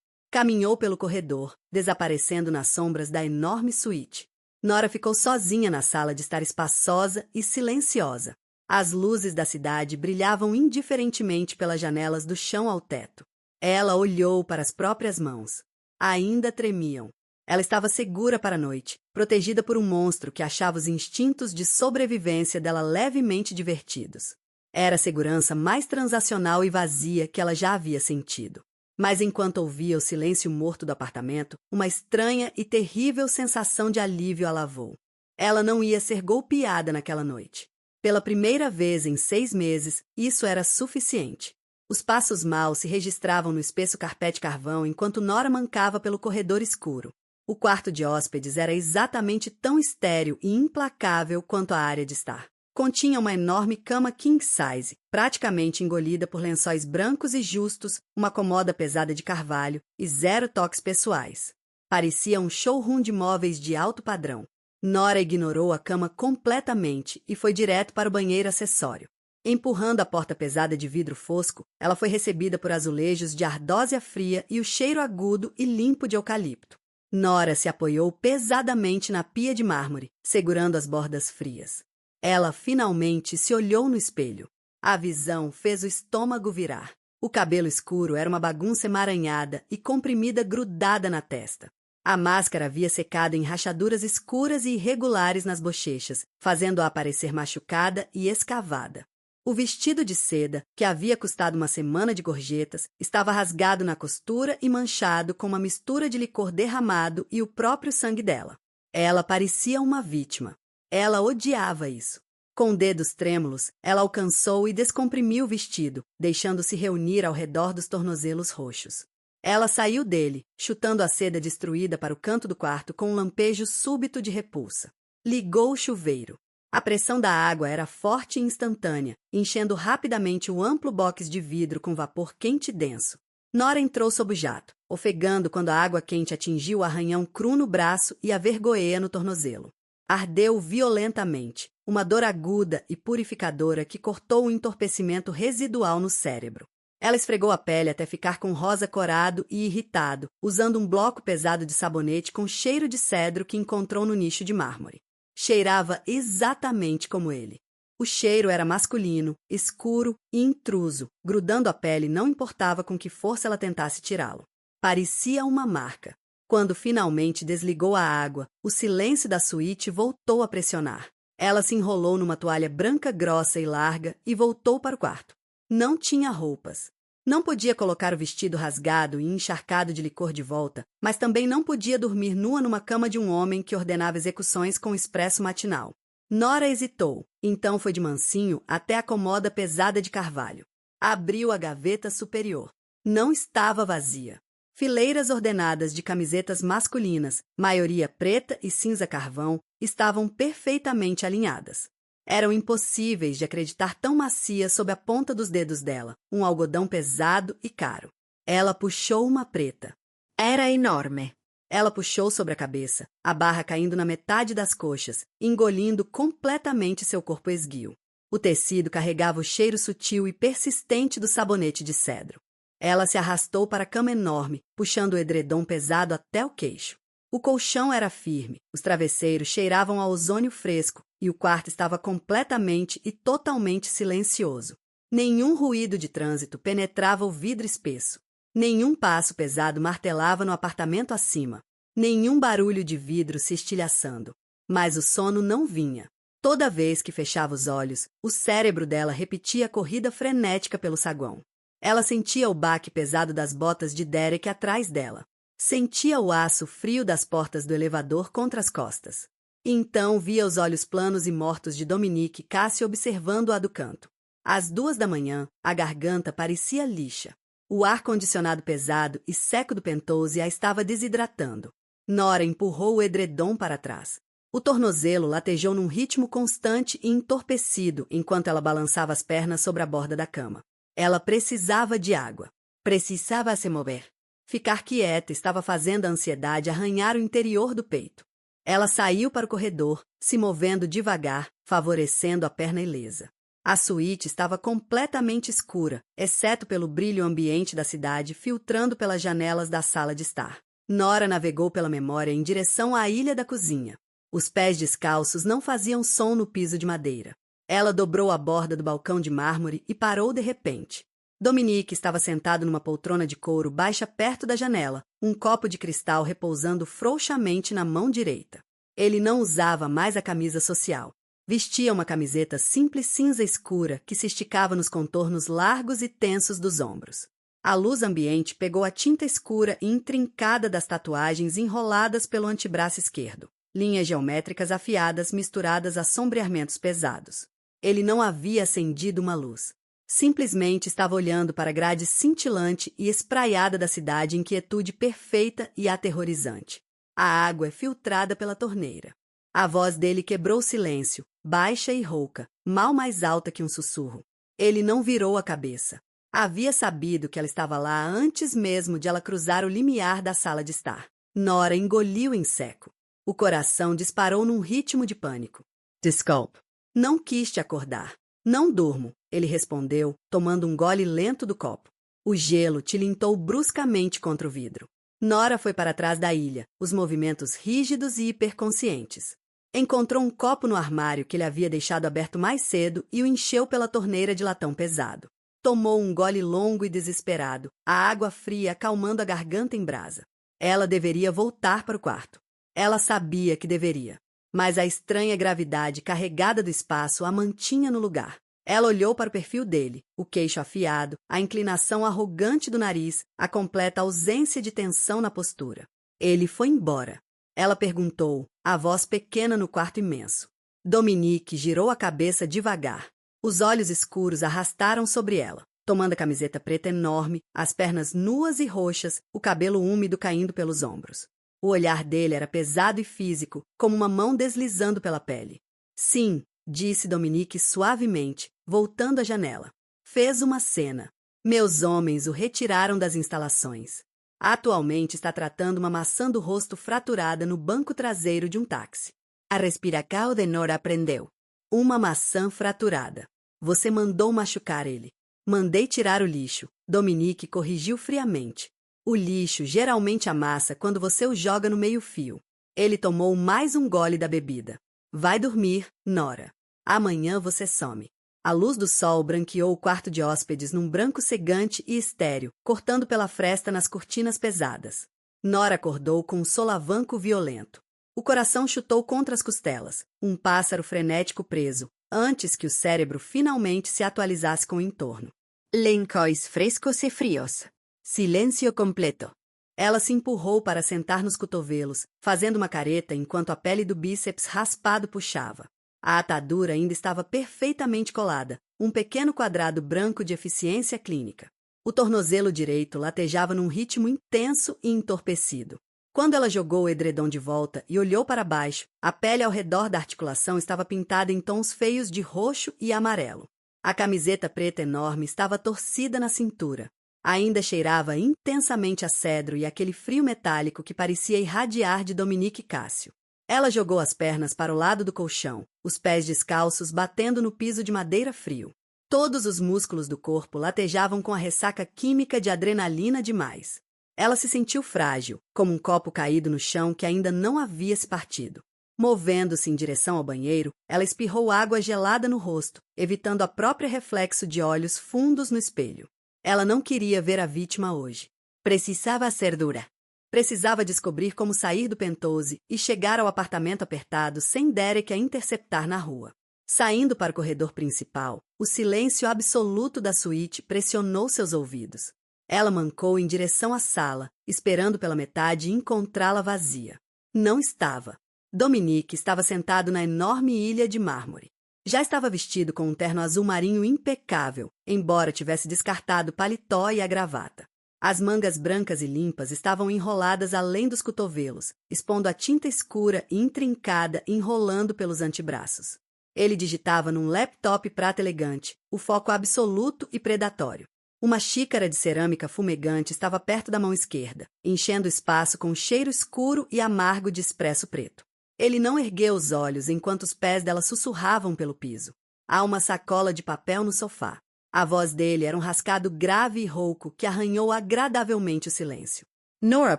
Caminhou pelo corredor, desaparecendo nas sombras da enorme suíte. Nora ficou sozinha na sala de estar espaçosa e silenciosa. As luzes da cidade brilhavam indiferentemente pelas janelas do chão ao teto. Ela olhou para as próprias mãos. Ainda tremiam. Ela estava segura para a noite, protegida por um monstro que achava os instintos de sobrevivência dela levemente divertidos. Era a segurança mais transacional e vazia que ela já havia sentido. Mas enquanto ouvia o silêncio morto do apartamento, uma estranha e terrível sensação de alívio a lavou. Ela não ia ser golpeada naquela noite. Pela primeira vez em 6 meses, isso era suficiente. Os passos maus se registravam no espesso carpete carvão enquanto Nora mancava pelo corredor escuro. O quarto de hóspedes era exatamente tão estéril e implacável quanto a área de estar. Continha uma enorme cama king size, praticamente engolida por lençóis brancos e justos, uma comoda pesada de carvalho e 0 toques pessoais. Parecia um showroom de móveis de alto padrão. Nora ignorou a cama completamente e foi direto para o banheiro acessório. Empurrando a porta pesada de vidro fosco, ela foi recebida por azulejos de ardósia fria e o cheiro agudo e limpo de eucalipto. Nora se apoiou pesadamente na pia de mármore, segurando as bordas frias. Ela finalmente se olhou no espelho. A visão fez o estômago virar. O cabelo escuro era uma bagunça emaranhada e comprimida grudada na testa. A máscara havia secado em rachaduras escuras e irregulares nas bochechas, fazendo-a parecer machucada e escavada. O vestido de seda, que havia custado uma semana de gorjetas, estava rasgado na costura e manchado com uma mistura de licor derramado e o próprio sangue dela. Ela parecia uma vítima. Ela odiava isso. Com dedos trêmulos, ela alcançou e descomprimiu o vestido, deixando-se reunir ao redor dos tornozelos roxos. Ela saiu dele, chutando a seda destruída para o canto do quarto com um lampejo súbito de repulsa. Ligou o chuveiro. A pressão da água era forte e instantânea, enchendo rapidamente o amplo box de vidro com vapor quente e denso. Nora entrou sob o jato, ofegando quando a água quente atingiu o arranhão cru no braço e a vergoeia no tornozelo. Ardeu violentamente, uma dor aguda e purificadora que cortou o entorpecimento residual no cérebro. Ela esfregou a pele até ficar com rosa corado e irritado, usando um bloco pesado de sabonete com cheiro de cedro que encontrou no nicho de mármore. Cheirava exatamente como ele. O cheiro era masculino, escuro e intruso, grudando a pele não importava com que força ela tentasse tirá-lo. Parecia uma marca. Quando finalmente desligou a água, o silêncio da suíte voltou a pressionar. Ela se enrolou numa toalha branca grossa e larga e voltou para o quarto. Não tinha roupas. Não podia colocar o vestido rasgado e encharcado de licor de volta, mas também não podia dormir nua numa cama de um homem que ordenava execuções com expresso matinal. Nora hesitou, então foi de mansinho até a comoda pesada de carvalho. Abriu a gaveta superior. Não estava vazia. Fileiras ordenadas de camisetas masculinas, maioria preta e cinza carvão, estavam perfeitamente alinhadas. Eram impossíveis de acreditar tão macias sob a ponta dos dedos dela, um algodão pesado e caro. Ela puxou uma preta. Era enorme. Ela puxou sobre a cabeça, a barra caindo na metade das coxas, engolindo completamente seu corpo esguio. O tecido carregava o cheiro sutil e persistente do sabonete de cedro. Ela se arrastou para a cama enorme, puxando o edredom pesado até o queixo. O colchão era firme, os travesseiros cheiravam a ozônio fresco e o quarto estava completamente e totalmente silencioso. Nenhum ruído de trânsito penetrava o vidro espesso. Nenhum passo pesado martelava no apartamento acima. Nenhum barulho de vidro se estilhaçando. Mas o sono não vinha. Toda vez que fechava os olhos, o cérebro dela repetia a corrida frenética pelo saguão. Ela sentia o baque pesado das botas de Derek atrás dela. Sentia o aço frio das portas do elevador contra as costas. Então via os olhos planos e mortos de Dominique e Cassie observando-a do canto. Às 2 da manhã, a garganta parecia lixa. O ar-condicionado pesado e seco do Penthouse a estava desidratando. Nora empurrou o edredom para trás. O tornozelo latejou num ritmo constante e entorpecido enquanto ela balançava as pernas sobre a borda da cama. Ela precisava de água. Precisava se mover. Ficar quieta estava fazendo a ansiedade arranhar o interior do peito. Ela saiu para o corredor, se movendo devagar, favorecendo a perna ilesa. A suíte estava completamente escura, exceto pelo brilho ambiente da cidade filtrando pelas janelas da sala de estar. Nora navegou pela memória em direção à ilha da cozinha. Os pés descalços não faziam som no piso de madeira. Ela dobrou a borda do balcão de mármore e parou de repente. Dominique estava sentado numa poltrona de couro baixa perto da janela, um copo de cristal repousando frouxamente na mão direita. Ele não usava mais a camisa social. Vestia uma camiseta simples cinza escura que se esticava nos contornos largos e tensos dos ombros. A luz ambiente pegou a tinta escura e intrincada das tatuagens enroladas pelo antebraço esquerdo, linhas geométricas afiadas misturadas a sombreamentos pesados. Ele não havia acendido uma luz. Simplesmente estava olhando para a grade cintilante e espraiada da cidade em quietude perfeita e aterrorizante. A água é filtrada pela torneira. A voz dele quebrou o silêncio, baixa e rouca, mal mais alta que um sussurro. Ele não virou a cabeça. Havia sabido que ela estava lá antes mesmo de ela cruzar o limiar da sala de estar. Nora engoliu em seco. O coração disparou num ritmo de pânico. Desculpe. Não quis te acordar. Não durmo, ele respondeu, tomando um gole lento do copo. O gelo tilintou bruscamente contra o vidro. Nora foi para trás da ilha, os movimentos rígidos e hiperconscientes. Encontrou um copo no armário que ele havia deixado aberto mais cedo e o encheu pela torneira de latão pesado. Tomou um gole longo e desesperado, a água fria acalmando a garganta em brasa. Ela deveria voltar para o quarto. Ela sabia que deveria. Mas a estranha gravidade carregada do espaço a mantinha no lugar. Ela olhou para o perfil dele, o queixo afiado, a inclinação arrogante do nariz, a completa ausência de tensão na postura. Ele foi embora. Ela perguntou, a voz pequena no quarto imenso. Dominique girou a cabeça devagar. Os olhos escuros arrastaram sobre ela, tomando a camiseta preta enorme, as pernas nuas e roxas, o cabelo úmido caindo pelos ombros. O olhar dele era pesado e físico, como uma mão deslizando pela pele. Sim, disse Dominique suavemente, voltando à janela. Fez uma cena. Meus homens o retiraram das instalações. Atualmente está tratando uma maçã do rosto fraturada no banco traseiro de um táxi. A respiração de Nora aprendeu. Uma maçã fraturada. Você mandou machucar ele. Mandei tirar o lixo. Dominique corrigiu friamente. O lixo geralmente amassa quando você o joga no meio-fio. Ele tomou mais um gole da bebida. Vai dormir, Nora. Amanhã você some. A luz do sol branqueou o quarto de hóspedes num branco cegante e estéril, cortando pela fresta nas cortinas pesadas. Nora acordou com um solavanco violento. O coração chutou contra as costelas, um pássaro frenético preso, antes que o cérebro finalmente se atualizasse com o entorno. Lençóis frescos e frios. Silêncio completo. Ela se empurrou para sentar nos cotovelos, fazendo uma careta enquanto a pele do bíceps raspado puxava. A atadura ainda estava perfeitamente colada, um pequeno quadrado branco de eficiência clínica. O tornozelo direito latejava num ritmo intenso e entorpecido. Quando ela jogou o edredom de volta e olhou para baixo, a pele ao redor da articulação estava pintada em tons feios de roxo e amarelo. A camiseta preta enorme estava torcida na cintura. Ainda cheirava intensamente a cedro e aquele frio metálico que parecia irradiar de Dominique Cássio. Ela jogou as pernas para o lado do colchão, os pés descalços batendo no piso de madeira frio. Todos os músculos do corpo latejavam com a ressaca química de adrenalina demais. Ela se sentiu frágil, como um copo caído no chão que ainda não havia se partido. Movendo-se em direção ao banheiro, ela espirrou água gelada no rosto, evitando a própria reflexo de olhos fundos no espelho. Ela não queria ver a vítima hoje. Precisava ser dura. Precisava descobrir como sair do Penthouse e chegar ao apartamento apertado sem Derek a interceptar na rua. Saindo para o corredor principal, o silêncio absoluto da suíte pressionou seus ouvidos. Ela mancou em direção à sala, esperando pela metade encontrá-la vazia. Não estava. Dominique estava sentado na enorme ilha de mármore. Já estava vestido com um terno azul marinho impecável, embora tivesse descartado o paletó e a gravata. As mangas brancas e limpas estavam enroladas além dos cotovelos, expondo a tinta escura e intrincada enrolando pelos antebraços. Ele digitava num laptop prata elegante, o foco absoluto e predatório. Uma xícara de cerâmica fumegante estava perto da mão esquerda, enchendo o espaço com um cheiro escuro e amargo de expresso preto. Ele não ergueu os olhos enquanto os pés dela sussurravam pelo piso. Há uma sacola de papel no sofá. A voz dele era um rascado grave e rouco que arranhou agradavelmente o silêncio. Nora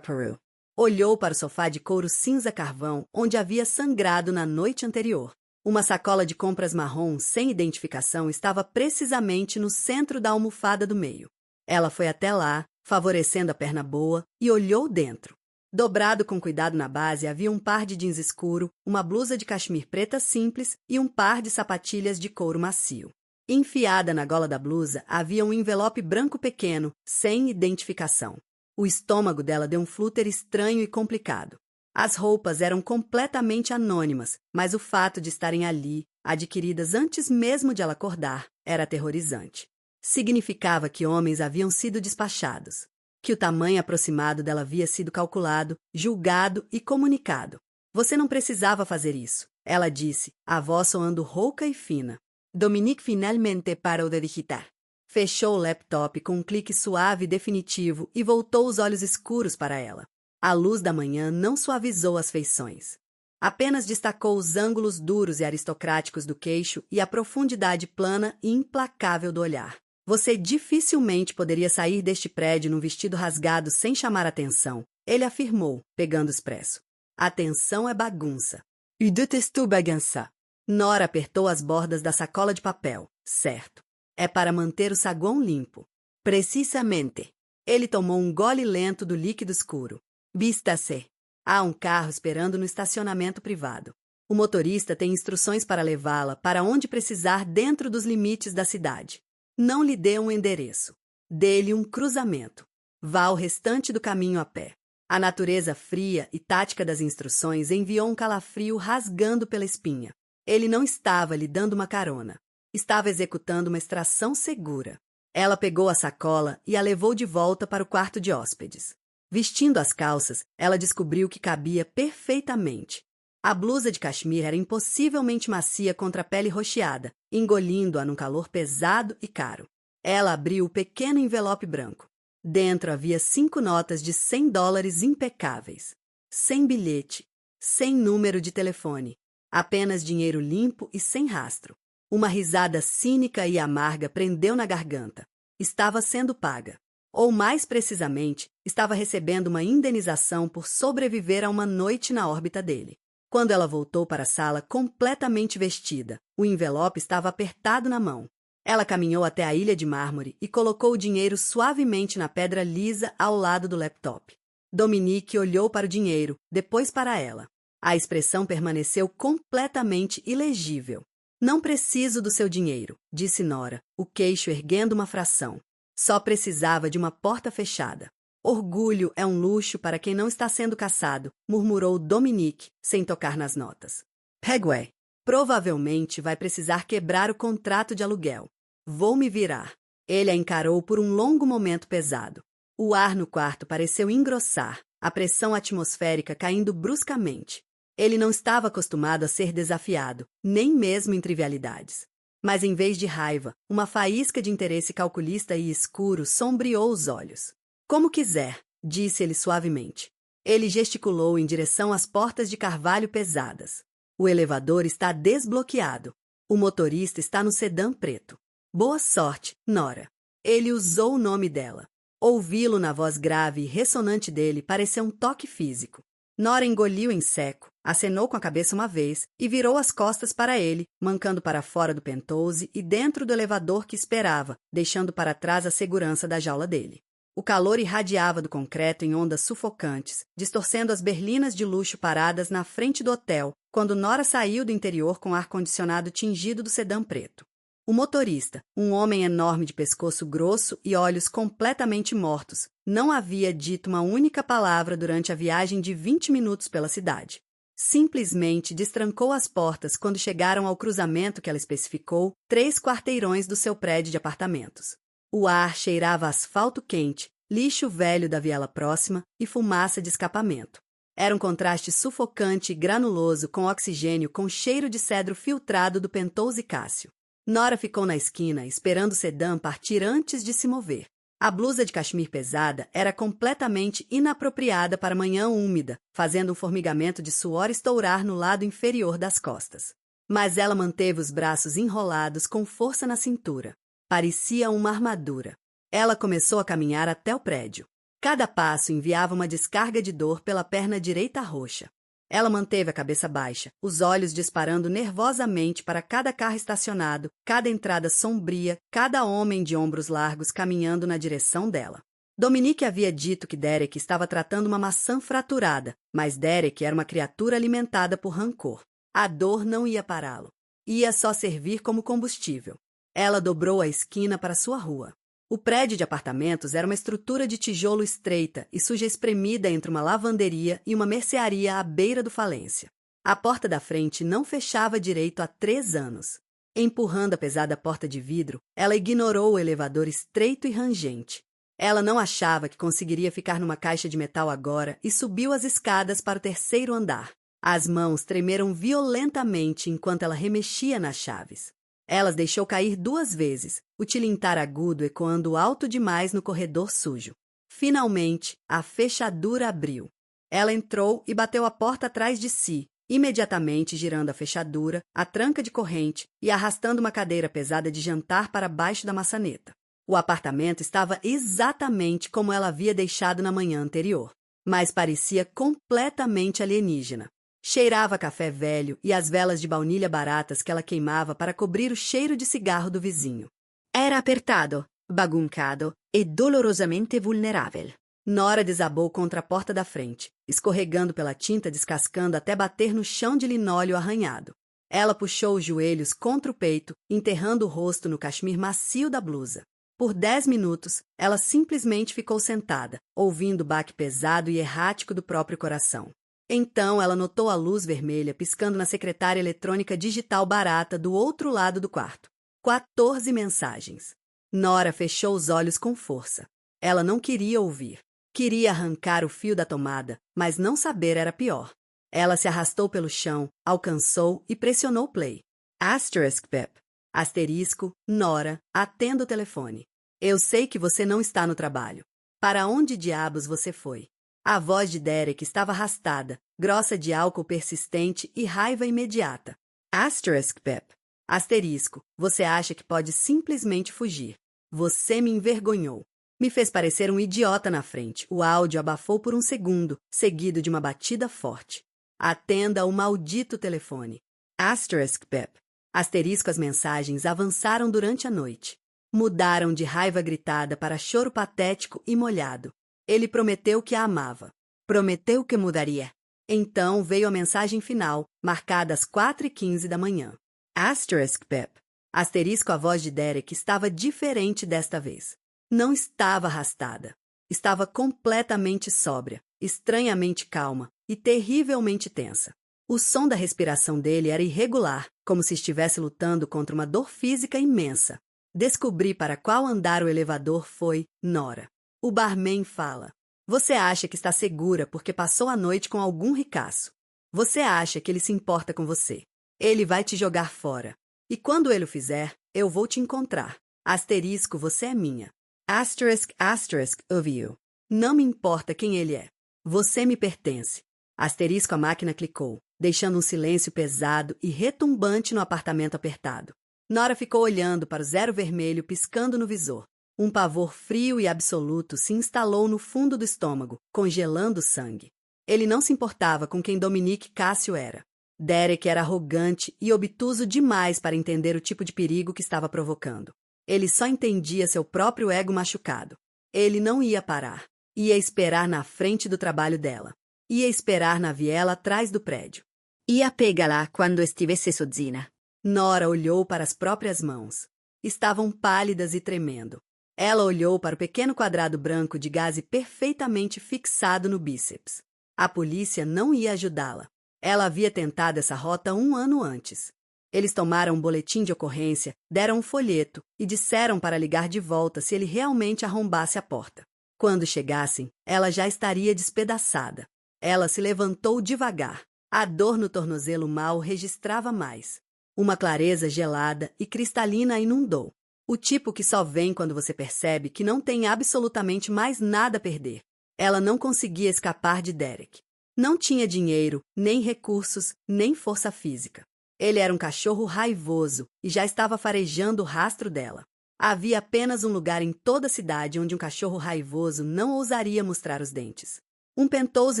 Peru olhou para o sofá de couro cinza-carvão onde havia sangrado na noite anterior. Uma sacola de compras marrom sem identificação estava precisamente no centro da almofada do meio. Ela foi até lá, favorecendo a perna boa, e olhou dentro. Dobrado com cuidado na base havia um par de jeans escuro, uma blusa de cachemir preta simples e um par de sapatilhas de couro macio. Enfiada na gola da blusa havia um envelope branco pequeno, sem identificação. O estômago dela deu um flúter estranho e complicado. As roupas eram completamente anônimas, mas o fato de estarem ali, adquiridas antes mesmo de ela acordar, era aterrorizante. Significava que homens haviam sido despachados, que o tamanho aproximado dela havia sido calculado, julgado e comunicado. Você não precisava fazer isso, ela disse, a voz soando rouca e fina. Dominique finalmente parou de digitar. Fechou o laptop com um clique suave e definitivo e voltou os olhos escuros para ela. A luz da manhã não suavizou as feições. Apenas destacou os ângulos duros e aristocráticos do queixo e a profundidade plana e implacável do olhar. Você dificilmente poderia sair deste prédio num vestido rasgado sem chamar atenção, ele afirmou, pegando o expresso. Atenção é bagunça. Eu detesto bagunça. Nora apertou as bordas da sacola de papel. Certo. É para manter o saguão limpo. Precisamente. Ele tomou um gole lento do líquido escuro. Vista-se. Há um carro esperando no estacionamento privado. O motorista tem instruções para levá-la para onde precisar dentro dos limites da cidade. Não lhe dê um endereço. Dê-lhe um cruzamento. Vá o restante do caminho a pé. A natureza fria e tática das instruções enviou um calafrio rasgando pela espinha. Ele não estava lhe dando uma carona. Estava executando uma extração segura. Ela pegou a sacola e a levou de volta para o quarto de hóspedes. Vestindo as calças, ela descobriu que cabia perfeitamente. A blusa de cachemir era impossivelmente macia contra a pele roxeada, engolindo-a num calor pesado e caro. Ela abriu o pequeno envelope branco. Dentro havia 5 notas de $100 impecáveis. Sem bilhete, sem número de telefone. Apenas dinheiro limpo e sem rastro. Uma risada cínica e amarga prendeu na garganta. Estava sendo paga. Ou, mais precisamente, estava recebendo uma indenização por sobreviver a uma noite na órbita dele. Quando ela voltou para a sala completamente vestida, o envelope estava apertado na mão. Ela caminhou até a ilha de mármore e colocou o dinheiro suavemente na pedra lisa ao lado do laptop. Dominique olhou para o dinheiro, depois para ela. A expressão permaneceu completamente ilegível. Não preciso do seu dinheiro, disse Nora, o queixo erguendo uma fração. Só precisava de uma porta fechada. Orgulho é um luxo para quem não está sendo caçado, murmurou Dominique, sem tocar nas notas. Pegway. Provavelmente vai precisar quebrar o contrato de aluguel. Vou me virar. Ele a encarou por um longo momento pesado. O ar no quarto pareceu engrossar, a pressão atmosférica caindo bruscamente. Ele não estava acostumado a ser desafiado, nem mesmo em trivialidades. Mas em vez de raiva, uma faísca de interesse calculista e escuro sombreou os olhos. Como quiser, disse ele suavemente. Ele gesticulou em direção às portas de carvalho pesadas. O elevador está desbloqueado. O motorista está no sedã preto. Boa sorte, Nora. Ele usou o nome dela. Ouvi-lo na voz grave e ressonante dele pareceu um toque físico. Nora engoliu em seco, acenou com a cabeça uma vez e virou as costas para ele, mancando para fora do penthouse e dentro do elevador que esperava, deixando para trás a segurança da jaula dele. O calor irradiava do concreto em ondas sufocantes, distorcendo as berlinas de luxo paradas na frente do hotel, quando Nora saiu do interior com o ar-condicionado tingido do sedã preto. O motorista, um homem enorme de pescoço grosso e olhos completamente mortos, não havia dito uma única palavra durante a viagem de 20 minutos pela cidade. Simplesmente destrancou as portas quando chegaram ao cruzamento que ela especificou, 3 quarteirões do seu prédio de apartamentos. O ar cheirava a asfalto quente, lixo velho da viela próxima e fumaça de escapamento. Era um contraste sufocante e granuloso com oxigênio com cheiro de cedro filtrado do penthouse Cássio. Nora ficou na esquina, esperando o sedã partir antes de se mover. A blusa de cachemir pesada era completamente inapropriada para manhã úmida, fazendo um formigamento de suor estourar no lado inferior das costas. Mas ela manteve os braços enrolados com força na cintura. Parecia uma armadura. Ela começou a caminhar até o prédio. Cada passo enviava uma descarga de dor pela perna direita roxa. Ela manteve a cabeça baixa, os olhos disparando nervosamente para cada carro estacionado, cada entrada sombria, cada homem de ombros largos caminhando na direção dela. Dominique havia dito que Derek estava tratando uma maçã fraturada, mas Derek era uma criatura alimentada por rancor. A dor não ia pará-lo. Ia só servir como combustível. Ela dobrou a esquina para sua rua. O prédio de apartamentos era uma estrutura de tijolo estreita e suja espremida entre uma lavanderia e uma mercearia à beira do falência. A porta da frente não fechava direito há 3 anos. Empurrando a pesada porta de vidro, ela ignorou o elevador estreito e rangente. Ela não achava que conseguiria ficar numa caixa de metal agora e subiu as escadas para o 3º andar. As mãos tremeram violentamente enquanto ela remexia nas chaves. Ela as deixou cair 2 vezes, o tilintar agudo ecoando alto demais no corredor sujo. Finalmente, a fechadura abriu. Ela entrou e bateu a porta atrás de si, imediatamente girando a fechadura, a tranca de corrente e arrastando uma cadeira pesada de jantar para baixo da maçaneta. O apartamento estava exatamente como ela havia deixado na manhã anterior, mas parecia completamente alienígena. Cheirava a café velho e as velas de baunilha baratas que ela queimava para cobrir o cheiro de cigarro do vizinho. Era apertado, baguncado e dolorosamente vulnerável. Nora desabou contra a porta da frente, escorregando pela tinta descascando até bater no chão de linóleo arranhado. Ela puxou os joelhos contra o peito, enterrando o rosto no cachemir macio da blusa. Por 10 minutos, ela simplesmente ficou sentada, ouvindo o baque pesado e errático do próprio coração. Então, ela notou a luz vermelha piscando na secretária eletrônica digital barata do outro lado do quarto. 14 mensagens. Nora fechou os olhos com força. Ela não queria ouvir. Queria arrancar o fio da tomada, mas não saber era pior. Ela se arrastou pelo chão, alcançou e pressionou play. Asterisk Pep. Asterisco, Nora, atenda o telefone. Eu sei que você não está no trabalho. Para onde diabos você foi? A voz de Derek estava arrastada, grossa de álcool persistente e raiva imediata. Asterisk Pep. Asterisco, você acha que pode simplesmente fugir. Você me envergonhou. Me fez parecer um idiota na frente. O áudio abafou por um segundo, seguido de uma batida forte. Atenda o maldito telefone. Asterisk Pep. Asterisco, as mensagens avançaram durante a noite. Mudaram de raiva gritada para choro patético e molhado. Ele prometeu que a amava. Prometeu que mudaria. Então veio a mensagem final, marcada às 4h15 da manhã. Asterisk Pep. Asterisco, a voz de Derek estava diferente desta vez. Não estava arrastada. Estava completamente sóbria, estranhamente calma e terrivelmente tensa. O som da respiração dele era irregular, como se estivesse lutando contra uma dor física imensa. Descobri para qual andar o elevador foi, Nora. O barman fala. Você acha que está segura porque passou a noite com algum ricaço. Você acha que ele se importa com você. Ele vai te jogar fora. E quando ele o fizer, eu vou te encontrar. Asterisco, você é minha. Asterisk, asterisk, of you. Não me importa quem ele é. Você me pertence. Asterisco, a máquina clicou, deixando um silêncio pesado e retumbante no apartamento apertado. Nora ficou olhando para o zero vermelho piscando no visor. Um pavor frio e absoluto se instalou no fundo do estômago, congelando o sangue. Ele não se importava com quem Dominique Cássio era. Derek era arrogante e obtuso demais para entender o tipo de perigo que estava provocando. Ele só entendia seu próprio ego machucado. Ele não ia parar. Ia esperar na frente do trabalho dela. Ia esperar na viela atrás do prédio. Ia pegá-la quando estivesse sozinha. Nora olhou para as próprias mãos. Estavam pálidas e tremendo. Ela olhou para o pequeno quadrado branco de gaze perfeitamente fixado no bíceps. A polícia não ia ajudá-la. Ela havia tentado essa rota 1 ano antes. Eles tomaram um boletim de ocorrência, deram um folheto e disseram para ligar de volta se ele realmente arrombasse a porta. Quando chegassem, ela já estaria despedaçada. Ela se levantou devagar. A dor no tornozelo mal registrava mais. Uma clareza gelada e cristalina a inundou. O tipo que só vem quando você percebe que não tem absolutamente mais nada a perder. Ela não conseguia escapar de Derek. Não tinha dinheiro, nem recursos, nem força física. Ele era um cachorro raivoso e já estava farejando o rastro dela. Havia apenas um lugar em toda a cidade onde um cachorro raivoso não ousaria mostrar os dentes. Um penthouse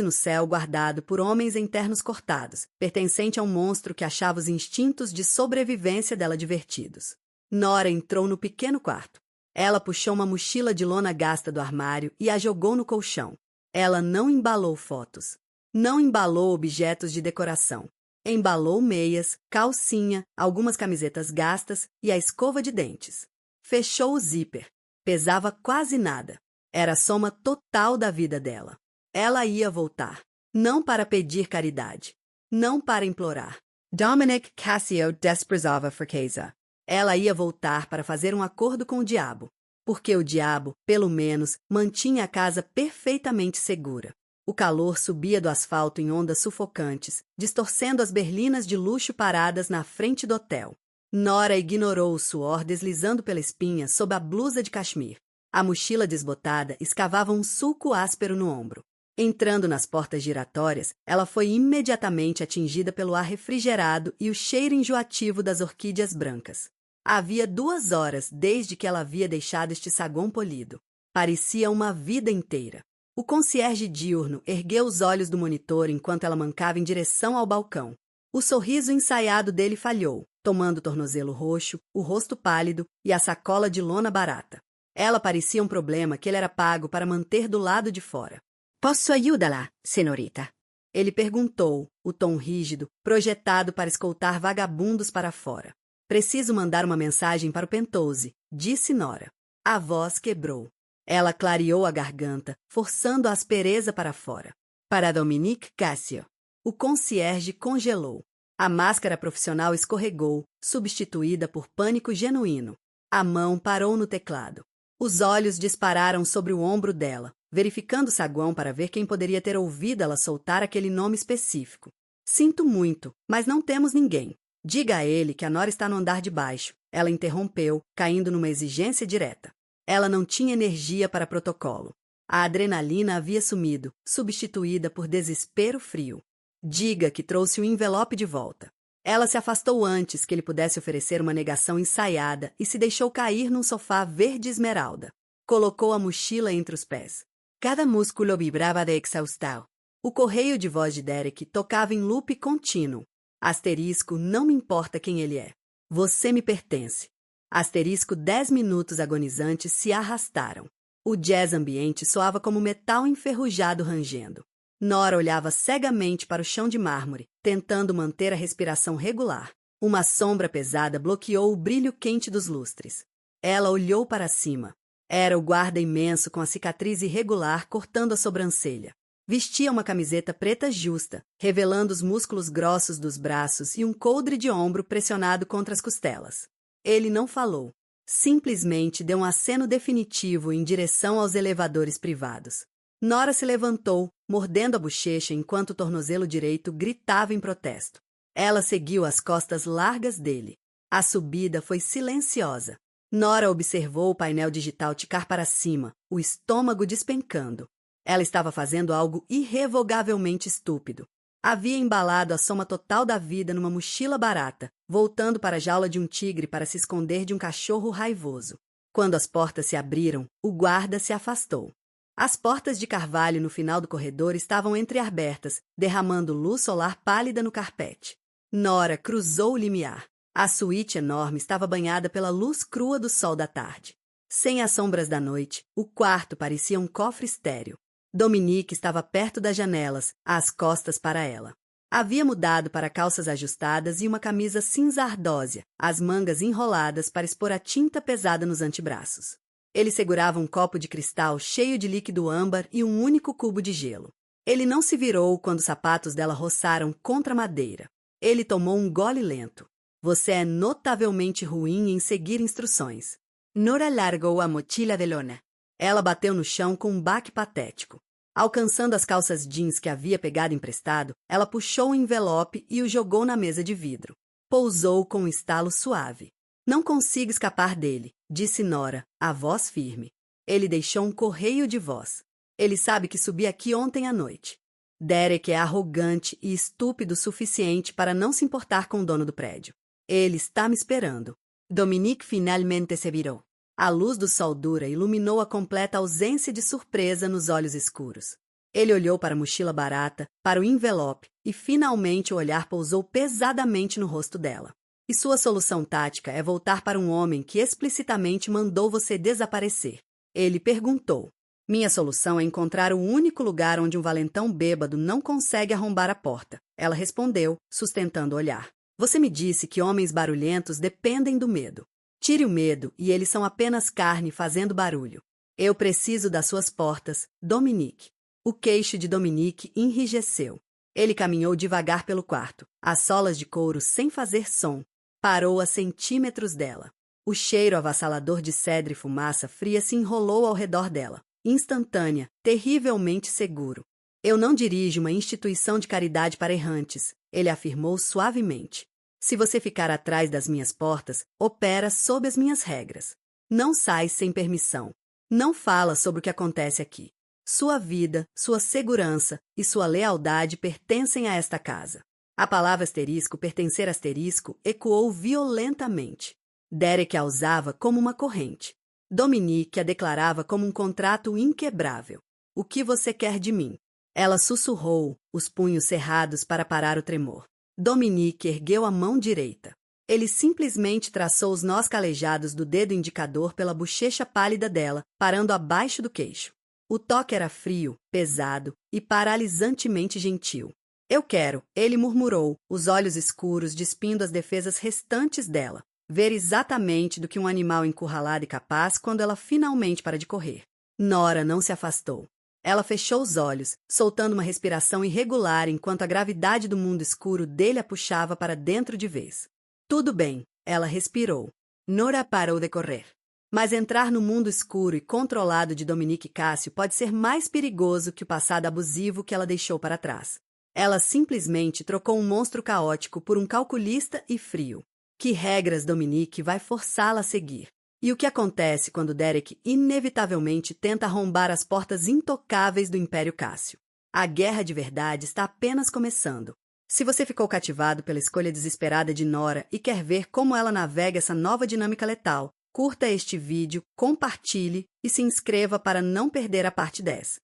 no céu guardado por homens em ternos cortados, pertencente a um monstro que achava os instintos de sobrevivência dela divertidos. Nora entrou no pequeno quarto. Ela puxou uma mochila de lona gasta do armário e a jogou no colchão. Ela não embalou fotos. Não embalou objetos de decoração. Embalou meias, calcinha, algumas camisetas gastas e a escova de dentes. Fechou o zíper. Pesava quase nada. Era a soma total da vida dela. Ela ia voltar. Não para pedir caridade. Não para implorar. Dominic Cassio desprezava fraqueza. Ela ia voltar para fazer um acordo com o diabo. Porque o diabo, pelo menos, mantinha a casa perfeitamente segura. O calor subia do asfalto em ondas sufocantes, distorcendo as berlinas de luxo paradas na frente do hotel. Nora ignorou o suor deslizando pela espinha sob a blusa de cachemir. A mochila desbotada escavava um sulco áspero no ombro. Entrando nas portas giratórias, ela foi imediatamente atingida pelo ar refrigerado e o cheiro enjoativo das orquídeas brancas. Havia 2 horas desde que ela havia deixado este saguão polido. Parecia uma vida inteira. O concierge diurno ergueu os olhos do monitor enquanto ela mancava em direção ao balcão. O sorriso ensaiado dele falhou, tomando o tornozelo roxo, o rosto pálido e a sacola de lona barata. Ela parecia um problema que ele era pago para manter do lado de fora. Posso ajudá-la, senhorita? Ele perguntou, o tom rígido, projetado para escoltar vagabundos para fora. Preciso mandar uma mensagem para o penthouse, disse Nora. A voz quebrou. Ela clareou a garganta, forçando a aspereza para fora. Para Dominique Cassio. O concierge congelou. A máscara profissional escorregou, substituída por pânico genuíno. A mão parou no teclado. Os olhos dispararam sobre o ombro dela, verificando o saguão para ver quem poderia ter ouvido ela soltar aquele nome específico. Sinto muito, mas não temos ninguém. Diga a ele que a Nora está no andar de baixo. Ela interrompeu, caindo numa exigência direta. Ela não tinha energia para protocolo. A adrenalina havia sumido, substituída por desespero frio. Diga que trouxe o envelope de volta. Ela se afastou antes que ele pudesse oferecer uma negação ensaiada e se deixou cair num sofá verde esmeralda. Colocou a mochila entre os pés. Cada músculo vibrava de exaustão. O correio de voz de Derek tocava em loop contínuo. Asterisco, não me importa quem ele é. Você me pertence. Asterisco, 10 minutos agonizantes se arrastaram. O jazz ambiente soava como metal enferrujado rangendo. Nora olhava cegamente para o chão de mármore, tentando manter a respiração regular. Uma sombra pesada bloqueou o brilho quente dos lustres. Ela olhou para cima. Era o guarda imenso com a cicatriz irregular cortando a sobrancelha. Vestia uma camiseta preta justa, revelando os músculos grossos dos braços e um coldre de ombro pressionado contra as costelas. Ele não falou. Simplesmente deu um aceno definitivo em direção aos elevadores privados. Nora se levantou, mordendo a bochecha enquanto o tornozelo direito gritava em protesto. Ela seguiu as costas largas dele. A subida foi silenciosa. Nora observou o painel digital ticar para cima, o estômago despencando. Ela estava fazendo algo irrevogavelmente estúpido. Havia embalado a soma total da vida numa mochila barata, voltando para a jaula de um tigre para se esconder de um cachorro raivoso. Quando as portas se abriram, o guarda se afastou. As portas de carvalho no final do corredor estavam entreabertas, derramando luz solar pálida no carpete. Nora cruzou o limiar. A suíte enorme estava banhada pela luz crua do sol da tarde. Sem as sombras da noite, o quarto parecia um cofre estéril. Dominique estava perto das janelas, às costas para ela. Havia mudado para calças ajustadas e uma camisa cinza ardósia, as mangas enroladas para expor a tinta pesada nos antebraços. Ele segurava um copo de cristal cheio de líquido âmbar e um único cubo de gelo. Ele não se virou quando os sapatos dela roçaram contra a madeira. Ele tomou um gole lento. Você é notavelmente ruim em seguir instruções. Nora largou a mochila de lona. Ela bateu no chão com um baque patético. Alcançando as calças jeans que havia pegado emprestado, ela puxou o envelope e o jogou na mesa de vidro. Pousou com um estalo suave. Não consigo escapar dele, disse Nora, a voz firme. Ele deixou um correio de voz. Ele sabe que subi aqui ontem à noite. Derek é arrogante e estúpido o suficiente para não se importar com o dono do prédio. Ele está me esperando. Dominique finalmente se virou. A luz do sol dura iluminou a completa ausência de surpresa nos olhos escuros. Ele olhou para a mochila barata, para o envelope, e finalmente o olhar pousou pesadamente no rosto dela. E sua solução tática é voltar para um homem que explicitamente mandou você desaparecer. Ele perguntou. Minha solução é encontrar o único lugar onde um valentão bêbado não consegue arrombar a porta. Ela respondeu, sustentando o olhar. Você me disse que homens barulhentos dependem do medo. Tire o medo e eles são apenas carne fazendo barulho. Eu preciso das suas portas, Dominique. O queixo de Dominique enrijeceu. Ele caminhou devagar pelo quarto, as solas de couro sem fazer som. Parou a centímetros dela. O cheiro avassalador de cedro e fumaça fria se enrolou ao redor dela. Instantânea, terrivelmente seguro. Eu não dirijo uma instituição de caridade para errantes, ele afirmou suavemente. Se você ficar atrás das minhas portas, opera sob as minhas regras. Não sai sem permissão. Não fala sobre o que acontece aqui. Sua vida, sua segurança e sua lealdade pertencem a esta casa. A palavra asterisco, pertencer asterisco, ecoou violentamente. Derek a usava como uma corrente. Dominique a declarava como um contrato inquebrável. O que você quer de mim? Ela sussurrou, os punhos cerrados para parar o tremor. Dominique ergueu a mão direita. Ele simplesmente traçou os nós calejados do dedo indicador pela bochecha pálida dela, parando abaixo do queixo. O toque era frio, pesado e paralisantemente gentil. Eu quero, ele murmurou, os olhos escuros despindo as defesas restantes dela. Ver exatamente do que um animal encurralado é capaz quando ela finalmente para de correr. Nora não se afastou. Ela fechou os olhos, soltando uma respiração irregular enquanto a gravidade do mundo escuro dele a puxava para dentro de vez. Tudo bem, ela respirou. Nora parou de correr. Mas entrar no mundo escuro e controlado de Dominique Cássio pode ser mais perigoso que o passado abusivo que ela deixou para trás. Ela simplesmente trocou um monstro caótico por um calculista e frio. Que regras Dominique vai forçá-la a seguir? E o que acontece quando Derek inevitavelmente tenta arrombar as portas intocáveis do Império Cássio? A guerra de verdade está apenas começando. Se você ficou cativado pela escolha desesperada de Nora e quer ver como ela navega essa nova dinâmica letal, curta este vídeo, compartilhe e se inscreva para não perder a parte 10.